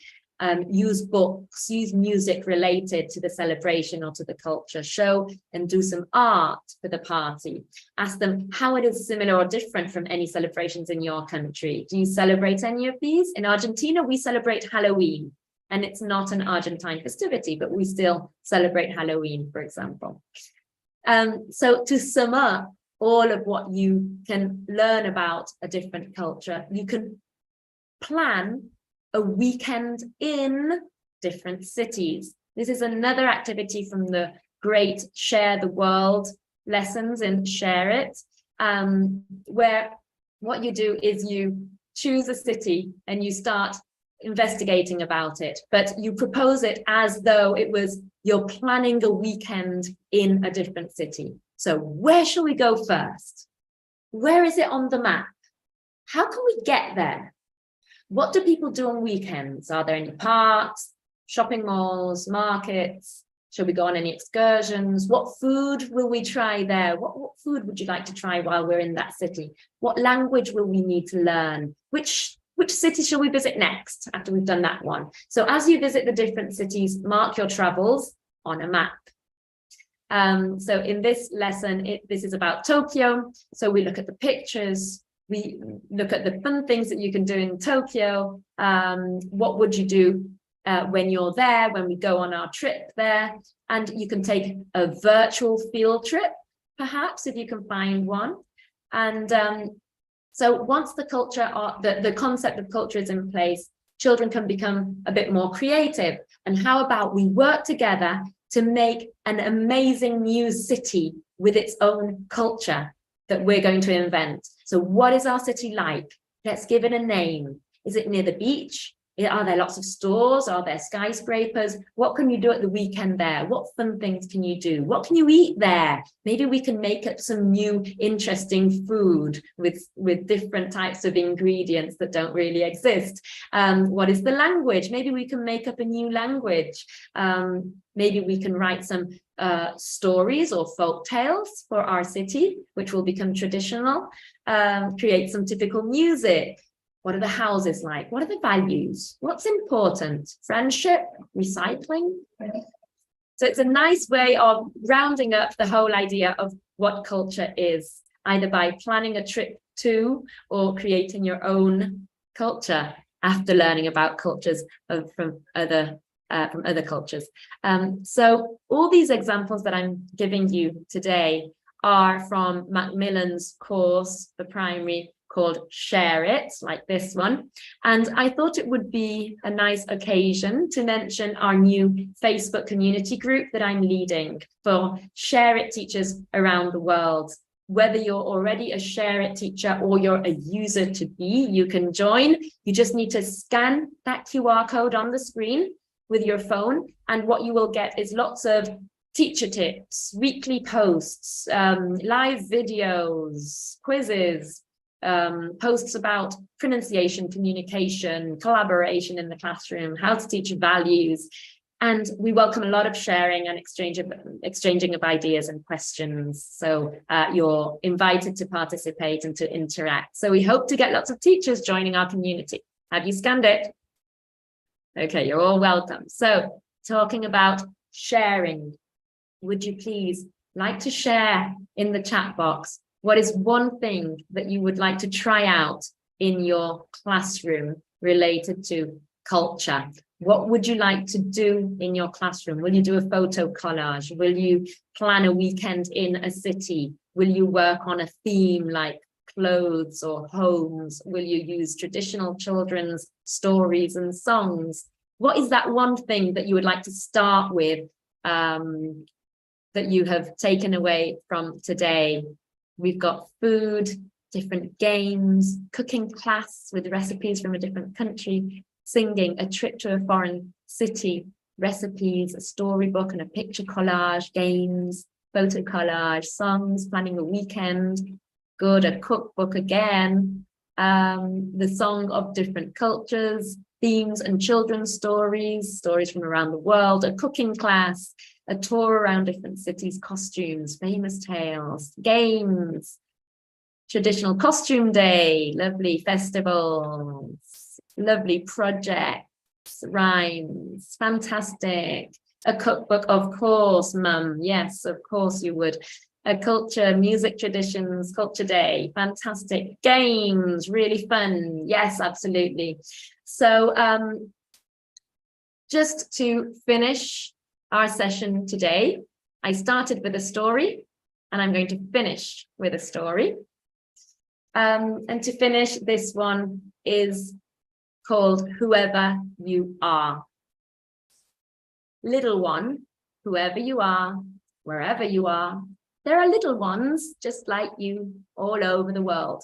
Use books, use music related to the celebration or to the culture, show and do some art for the party. Ask them how it is similar or different from any celebrations in your country. Do you celebrate any of these? In Argentina, we celebrate Halloween, and it's not an Argentine festivity, but we still celebrate Halloween, for example. So to sum up all of what you can learn about a different culture, you can plan a weekend in different cities. This is another activity from the great Share the World lessons in Share It, where what you do is you choose a city and you start investigating about it, but you propose it as though it was you're planning a weekend in a different city. So where shall we go first? Where is it on the map? How can we get there? What do people do on weekends? Are there any parks, shopping malls, markets? Shall we go on any excursions? What food will we try there? What food would you like to try while we're in that city? What language will we need to learn? Which city shall we visit next after we've done that one? So as you visit the different cities, mark your travels on a map. So in this lesson, this is about Tokyo. So we look at the pictures. We look at the fun things that you can do in Tokyo. What would you do when you're there, when we go on our trip there? And you can take a virtual field trip, perhaps, if you can find one. And so once the culture, the concept of culture is in place, children can become a bit more creative. And how about we work together to make an amazing new city with its own culture that we're going to invent? So what is our city like? Let's give it a name. Is it near the beach? Are there lots of stores? Are there skyscrapers? What can you do at the weekend there? What fun things can you do? What can you eat there? Maybe we can make up some new interesting food with different types of ingredients that don't really exist. What is the language? Maybe we can make up a new language. Maybe we can write some stories or folk tales for our city, which will become traditional. Create some typical music. What are the houses like? What are the values? What's important? Friendship, recycling. So it's a nice way of rounding up the whole idea of what culture is, either by planning a trip to or creating your own culture after learning about cultures from other cultures. So all these examples that I'm giving you today are from Macmillan's course for primary called Share It, like this one. And I thought it would be a nice occasion to mention our new Facebook community group that I'm leading for Share It teachers around the world. Whether you're already a Share It teacher or you're a user to be, you can join. You just need to scan that QR code on the screen with your phone. And what you will get is lots of teacher tips, weekly posts, live videos, quizzes, posts about pronunciation, communication, collaboration in the classroom, how to teach values. And we welcome a lot of sharing and exchanging of ideas and questions. So you're invited to participate and to interact. So we hope to get lots of teachers joining our community. Have you scanned it? Okay, you're all welcome. So talking about sharing, would you please like to share in the chat box what is one thing that you would like to try out in your classroom related to culture? What would you like to do in your classroom? Will you do a photo collage? Will you plan a weekend in a city? Will you work on a theme like clothes or homes? Will you use traditional children's stories and songs? What is that one thing that you would like to start with that you have taken away from today? We've got food, different games, cooking class with recipes from a different country, singing, a trip to a foreign city, recipes, a storybook and a picture collage, games, photo collage, songs, planning a weekend, good, a cookbook again, the song of different cultures, themes and children's stories, stories from around the world, a cooking class, a tour around different cities, costumes, famous tales, games, traditional costume day, lovely festivals, lovely projects, rhymes, fantastic. A cookbook, of course, Mum. Yes, of course you would. A culture, music traditions, culture day, fantastic. Games, really fun. Yes, absolutely. So just to finish our session today, I started with a story and I'm going to finish with a story. And to finish, this one is called Whoever You Are. Little one, whoever you are, wherever you are, there are little ones just like you all over the world.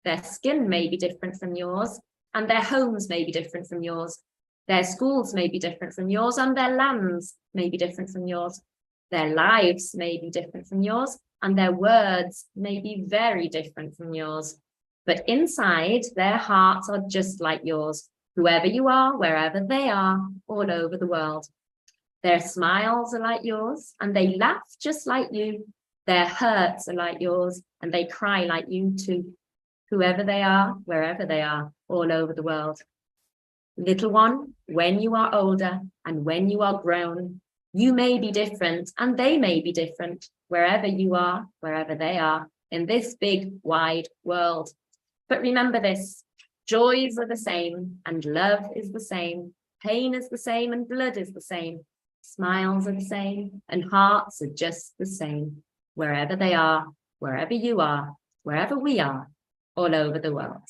Their skin may be different from yours, and their homes may be different from yours. Their schools may be different from yours, and their lands may be different from yours. Their lives may be different from yours, and their words may be very different from yours. But inside, their hearts are just like yours, whoever you are, wherever they are, all over the world. Their smiles are like yours, and they laugh just like you. Their hurts are like yours, and they cry like you too. Whoever they are, wherever they are, all over the world. Little one, when you are older and when you are grown, you may be different and they may be different, wherever you are, wherever they are, in this big, wide world. But remember this, joys are the same and love is the same, pain is the same and blood is the same, smiles are the same and hearts are just the same, wherever they are, wherever you are, wherever we are, all over the world.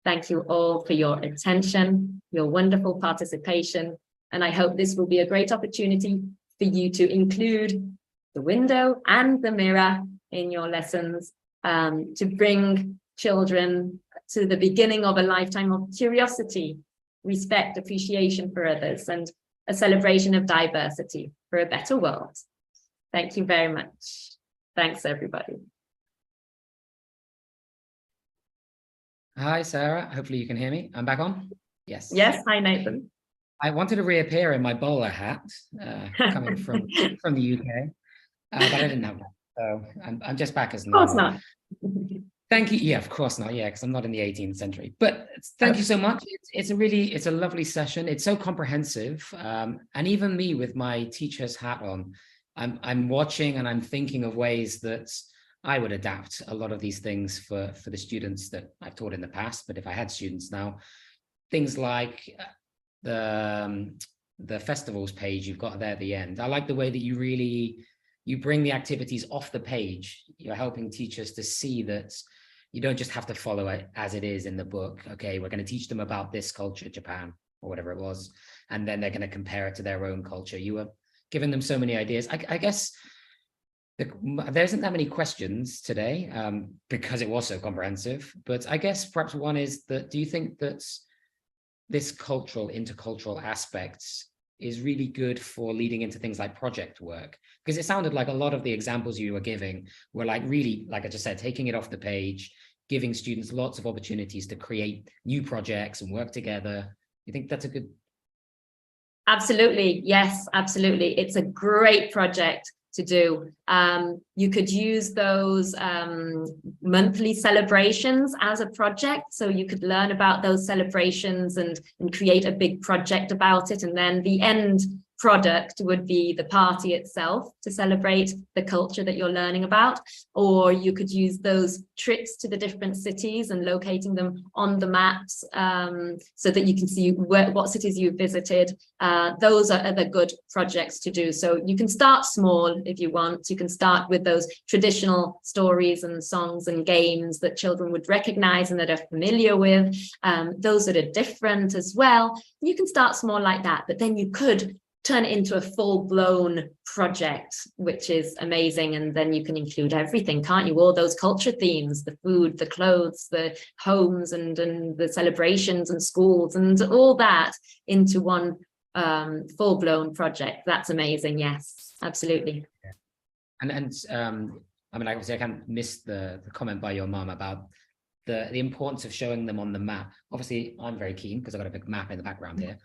Thank you all for your attention, your wonderful participation, and I hope this will be a great opportunity for you to include the window and the mirror in your lessons, to bring children to the beginning of a lifetime of curiosity, respect, appreciation for others, and a celebration of diversity for a better world. Thank you very much. Thanks, everybody. Hi, Sarah. Hopefully you can hear me. I'm back on. Yes. Yes. Hi, Nathan. I wanted to reappear in my bowler hat, coming from the UK, but I didn't have one. So I'm just back as normal. Of course not. Thank you. Yeah, of course not. Yeah, because I'm not in the 18th century. But thank you so much. It's a lovely session. It's so comprehensive. And even me with my teacher's hat on, I'm watching and I'm thinking of ways that I would adapt a lot of these things for the students that I've taught in the past. But if I had students now, things like the festivals page you've got there at the end. I like the way that you bring the activities off the page. You're helping teachers to see that you don't just have to follow it as it is in the book. Okay, we're going to teach them about this culture, Japan, or whatever it was, and then they're going to compare it to their own culture. You were giving them so many ideas. I guess there isn't that many questions today, because it was so comprehensive, but I guess perhaps one is that, do you think that this intercultural aspects is really good for leading into things like project work? Because it sounded like a lot of the examples you were giving were like really, like I just said, taking it off the page, giving students lots of opportunities to create new projects and work together. You think that's a good? Absolutely. Yes, absolutely. It's a great project to do. You could use those monthly celebrations as a project. So you could learn about those celebrations and create a big project about it. And then the end product would be the party itself to celebrate the culture that you're learning about. Or you could use those trips to the different cities and locating them on the maps, so that you can see what cities you've visited. Those are other good projects to do. So you can start small if you want. You can start with those traditional stories and songs and games that children would recognize and that are familiar with, those that are different as well. You can start small like that, but then you could turn it into a full-blown project, which is amazing. And then you can include everything, can't you? All those culture themes, the food, the clothes, the homes, and the celebrations and schools and all that into one full-blown project. That's amazing. Yes, absolutely. And I mean, obviously I can't miss the comment by your mom about the importance of showing them on the map. Obviously I'm very keen because I've got a big map in the background here.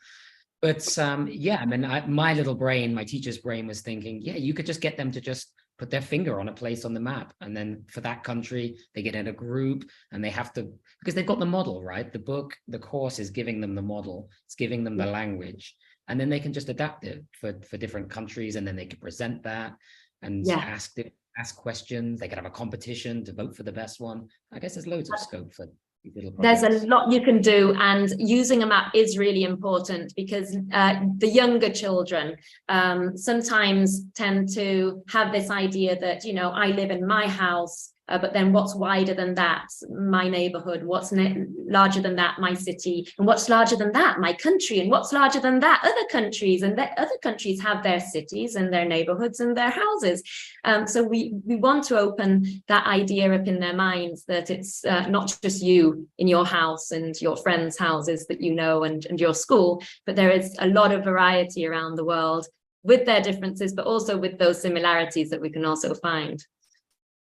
But yeah, I mean, my little brain, my teacher's brain was thinking, yeah, you could just get them to just put their finger on a place on the map. And then for that country, they get in a group and they have to, because they've got the model, right? The book, the course is giving them the model. It's giving them the language. And then they can just adapt it for different countries. And then they can present that and ask questions. They could have a competition to vote for the best one. I guess there's loads of scope for there's a lot you can do, and using a map is really important because the younger children sometimes tend to have this idea that, you know, I live in my house, but then what's wider than that? My neighborhood. What's larger than that? My city. And what's larger than that? My country. And what's larger than that? Other countries. And other countries have their cities and their neighborhoods and their houses. So we want to open that idea up in their minds that it's not just you in your house and your friends' houses that you know and your school, but there is a lot of variety around the world with their differences, but also with those similarities that we can also find.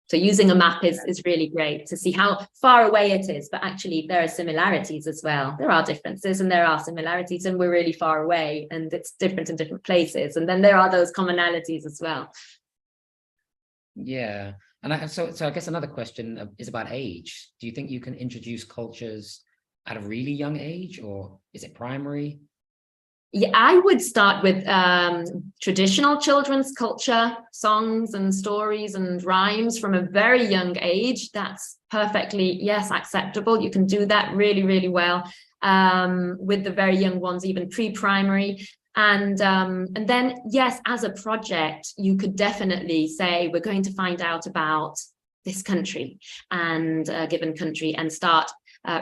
So using a map is really great to see how far away it is, but actually there are similarities as well. There are differences and there are similarities, and we're really far away and it's different in different places. And then there are those commonalities as well. Yeah. And so I guess another question is about age. Do you think you can introduce cultures at a really young age, or is it primary? Yeah, I would start with traditional children's culture, songs and stories and rhymes from a very young age. That's perfectly, yes, acceptable. You can do that really, really well with the very young ones, even pre-primary. And then, yes, as a project, you could definitely say, we're going to find out about this country and a given country and start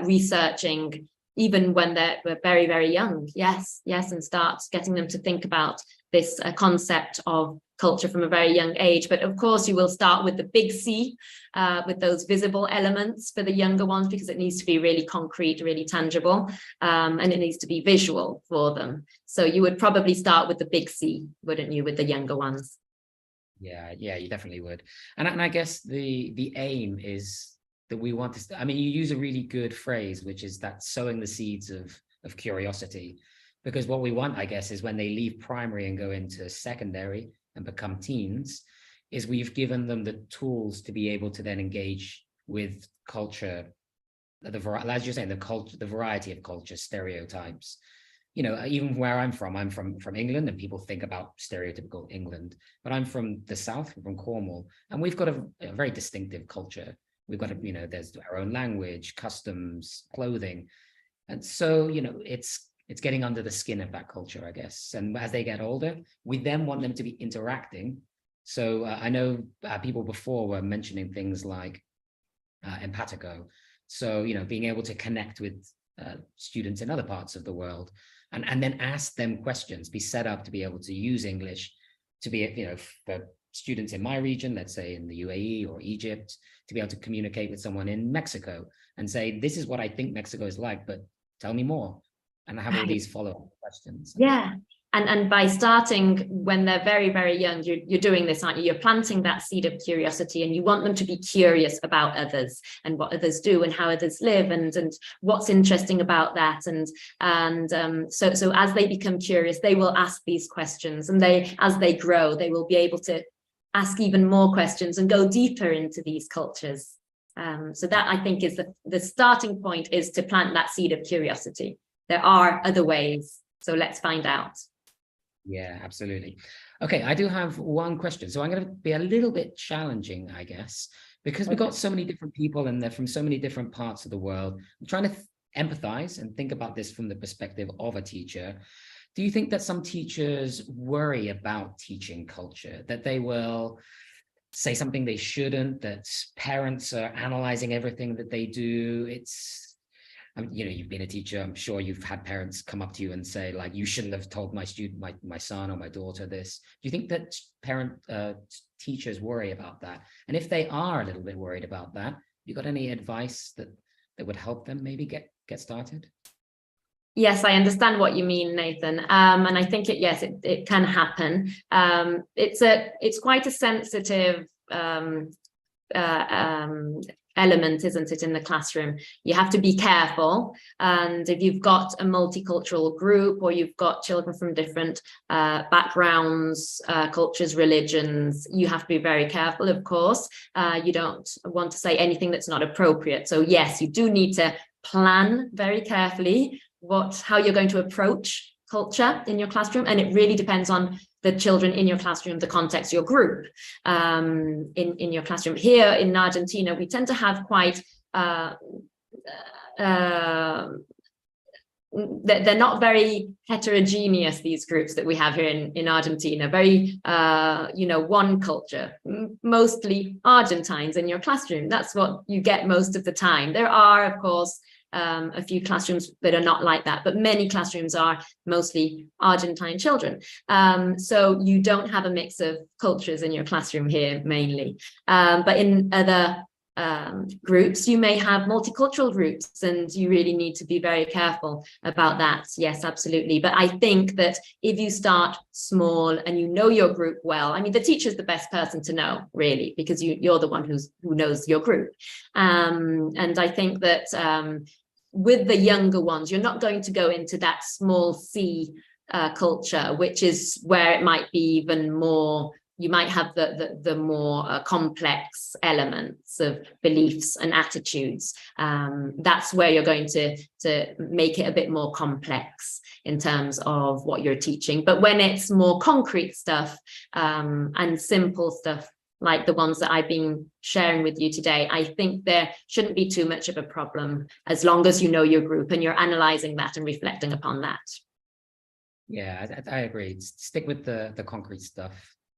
researching even when they're very, very young. Yes, and start getting them to think about this concept of culture from a very young age. But of course, you will start with the big C, with those visible elements for the younger ones, because it needs to be really concrete, really tangible, and it needs to be visual for them. So you would probably start with the big C, wouldn't you, with the younger ones? Yeah, you definitely would. And I guess the aim is that we want to, I mean, you use a really good phrase, which is that sowing the seeds of curiosity, because what we want, I guess, is when they leave primary and go into secondary and become teens, is we've given them the tools to be able to then engage with culture, as you're saying, the variety of culture, stereotypes. You know, even where I'm from England, and people think about stereotypical England, but I'm from the South, from Cornwall, and we've got a very distinctive culture. We've got you know, there's our own language, customs, clothing. And so, you know, it's getting under the skin of that culture, I guess. And as they get older, we then want them to be interacting. So I know people before were mentioning things like empatico. So, you know, being able to connect with students in other parts of the world and then ask them questions, be set up to be able to use English, to be, you know, for students in my region, let's say in the UAE or Egypt, to be able to communicate with someone in Mexico and say, this is what I think Mexico is like, but tell me more. And I have all these follow-up questions. Yeah. And by starting when they're very, very young, you're doing this, aren't you? You're planting that seed of curiosity, and you want them to be curious about others and what others do and how others live and what's interesting about that. So as they become curious, they will ask these questions, and as they grow, they will be able to ask even more questions and go deeper into these cultures. So that, I think, is the starting point, is to plant that seed of curiosity. There are other ways, so let's find out. Yeah, absolutely. Okay, I do have one question. So I'm going to be a little bit challenging, I guess, because we've got so many different people and they're from so many different parts of the world. I'm trying to empathize and think about this from the perspective of a teacher. Do you think that some teachers worry about teaching culture, that they will say something they shouldn't, that parents are analyzing everything that they do? you've been a teacher. I'm sure you've had parents come up to you and say, like, you shouldn't have told my student, my son or my daughter this. Do you think that teachers worry about that? And if they are a little bit worried about that, you got any advice that would help them maybe get started? Yes, I understand what you mean, Nathan. And I think it can happen. It's quite a sensitive element, isn't it, in the classroom? You have to be careful. And if you've got a multicultural group, or you've got children from different backgrounds, cultures, religions, you have to be very careful, of course. You don't want to say anything that's not appropriate. So yes, you do need to plan very carefully how you're going to approach culture in your classroom. And it really depends on the children in your classroom, the context, your group in your classroom. Here in Argentina, we tend to have quite, they're not very heterogeneous, these groups that we have here in Argentina, very, one culture, mostly Argentines in your classroom. That's what you get most of the time. There are, of course, a few classrooms that are not like that, but many classrooms are mostly Argentine children. So you don't have a mix of cultures in your classroom here mainly. But in other groups, you may have multicultural groups, and you really need to be very careful about that. Yes, absolutely. But I think that if you start small and you know your group well, I mean, the teacher is the best person to know, really, because you're the one who knows your group. And I think that with the younger ones, you're not going to go into that small C culture, which is where it might be even more. You might have the more complex elements of beliefs and attitudes. That's where you're going to make it a bit more complex in terms of what you're teaching. But when it's more concrete stuff and simple stuff, like the ones that I've been sharing with you today, I think there shouldn't be too much of a problem, as long as you know your group and you're analyzing that and reflecting upon that. Yeah, I agree. Stick with the concrete stuff.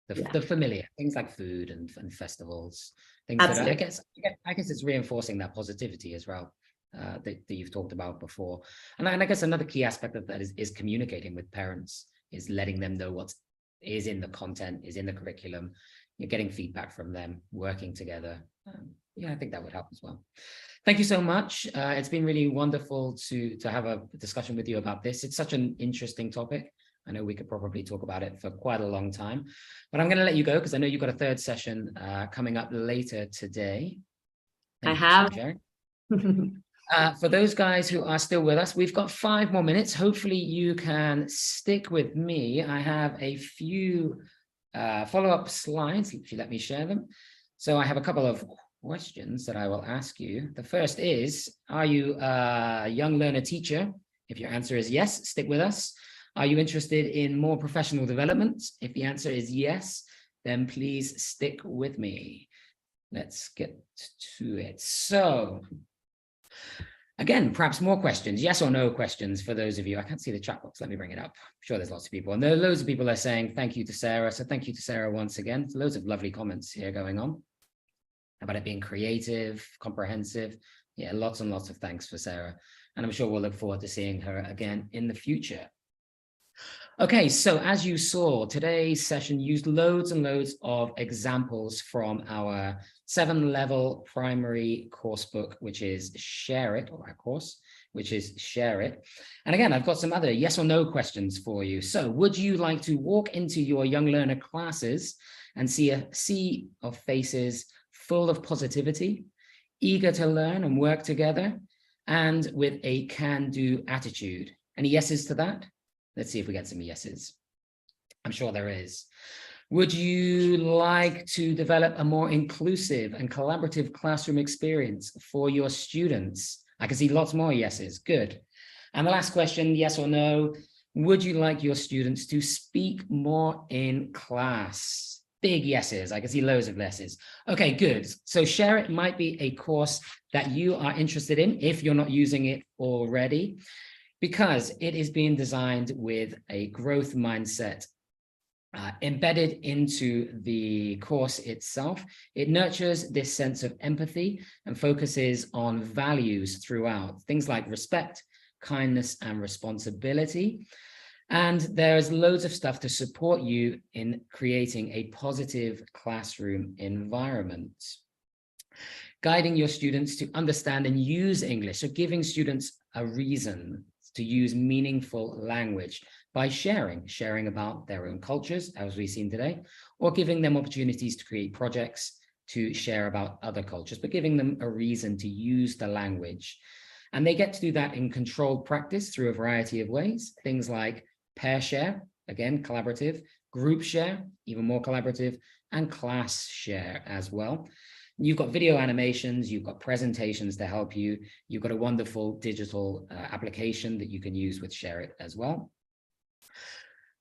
The familiar things like food and festivals, things Absolutely. That I guess it's reinforcing that positivity as well that you've talked about before. And I guess another key aspect of that is communicating with parents, is letting them know what is in the content, is in the curriculum. You're getting feedback from them, working together. I think that would help as well. Thank you so much. It's been really wonderful to have a discussion with you about this. It's such an interesting topic. I know we could probably talk about it for quite a long time, but I'm going to let you go because I know you've got a third session coming up later today. I have. For those guys who are still with us, we've got 5 more minutes. Hopefully you can stick with me. I have a few follow-up slides, if you let me share them. So I have a couple of questions that I will ask you. The first is, are you a young learner teacher? If your answer is yes, stick with us. Are you interested in more professional development? If the answer is yes, then please stick with me. Let's get to it. So again, perhaps more questions, yes or no questions for those of you. I can't see the chat box. Let me bring it up. I'm sure there's lots of people. And there are loads of people that are saying thank you to Sarah. So thank you to Sarah once again. Loads of lovely comments here going on about it being creative, comprehensive. Yeah, lots and lots of thanks for Sarah. And I'm sure we'll look forward to seeing her again in the future. Okay, so as you saw, today's session used loads and loads of examples from our 7-level primary course book, which is Share It, or our course, which is Share It. And again, I've got some other yes or no questions for you. So would you like to walk into your young learner classes and see a sea of faces full of positivity, eager to learn and work together, and with a can-do attitude? Any yeses to that? Let's see if we get some yeses. I'm sure there is. Would you like to develop a more inclusive and collaborative classroom experience for your students? I can see lots more yeses. Good. And the last question, yes or no, would you like your students to speak more in class? Big yeses. I can see loads of yeses. Okay, good. So Share It might be a course that you are interested in if you're not using it already, because it is being designed with a growth mindset embedded into the course itself. It nurtures this sense of empathy and focuses on values throughout, things like respect, kindness, and responsibility. And there's loads of stuff to support you in creating a positive classroom environment. Guiding your students to understand and use English, so giving students a reason to use meaningful language by sharing about their own cultures, as we've seen today, or giving them opportunities to create projects to share about other cultures, but giving them a reason to use the language. And they get to do that in controlled practice through a variety of ways, things like pair share, again, collaborative, group share, even more collaborative, and class share as well. You've got video animations, you've got presentations to help you, you've got a wonderful digital application that you can use with Share It as well.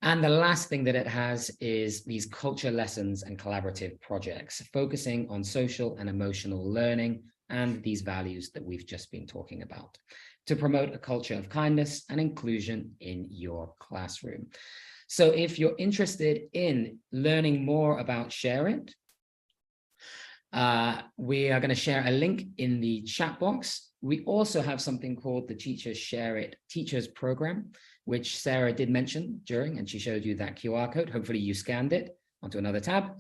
And the last thing that it has is these culture lessons and collaborative projects, focusing on social and emotional learning and these values that we've just been talking about, to promote a culture of kindness and inclusion in your classroom. So if you're interested in learning more about Share It, we are going to share a link in the chat box. We also have something called the Teachers Share It Teachers Program, which Sarah did mention during, and she showed you that QR code. Hopefully you scanned it onto another tab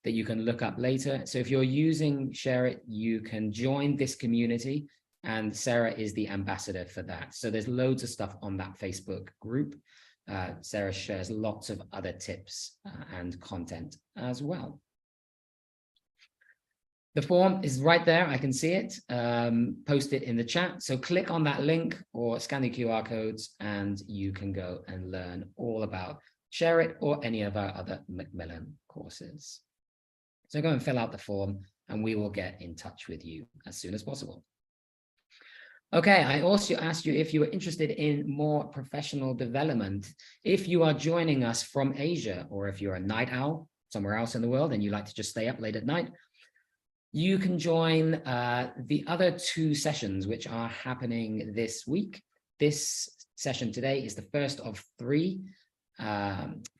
that you can look up later. So if you're using Share It, you can join this community, and Sarah is the ambassador for that. So there's loads of stuff on that Facebook group. Sarah shares lots of other tips and content as well. The form is right there. I can see it. Post it in the chat. So click on that link or scan the QR codes and you can go and learn all about Share It or any of our other Macmillan courses. So go and fill out the form and we will get in touch with you as soon as possible. Okay, I also asked you if you were interested in more professional development. If you are joining us from Asia, or if you're a night owl somewhere else in the world and you like to just stay up late at night, you can join the other 2 sessions which are happening this week. This session today is the first of 3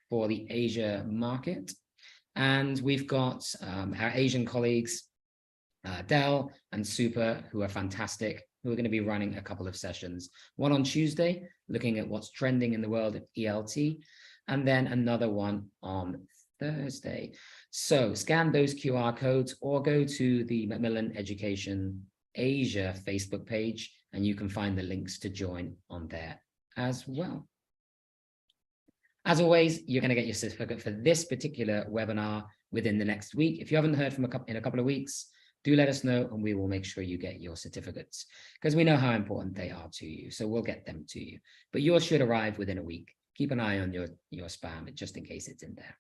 for the Asia market. And we've got our Asian colleagues, Del and Super, who are fantastic, who are going to be running a couple of sessions. One on Tuesday, looking at what's trending in the world of ELT, and then another one on Thursday. So scan those QR codes or go to the Macmillan Education Asia Facebook page, and you can find the links to join on there as well. As always, you're going to get your certificate for this particular webinar within the next week. If you haven't heard from in a couple of weeks, do let us know and we will make sure you get your certificates, because we know how important they are to you. So we'll get them to you, but yours should arrive within a week. Keep an eye on your spam just in case it's in there.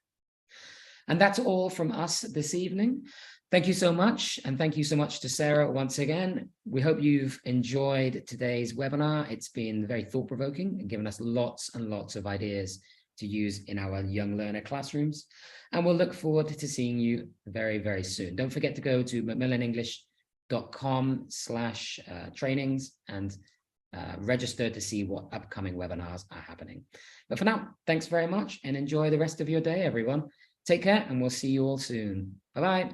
And that's all from us this evening. Thank you so much. And thank you so much to Sarah once again. We hope you've enjoyed today's webinar. It's been very thought-provoking and given us lots and lots of ideas to use in our young learner classrooms. And we'll look forward to seeing you very, very soon. Don't forget to go to macmillanenglish.com/trainings and register to see what upcoming webinars are happening. But for now, thanks very much and enjoy the rest of your day, everyone. Take care and we'll see you all soon. Bye-bye.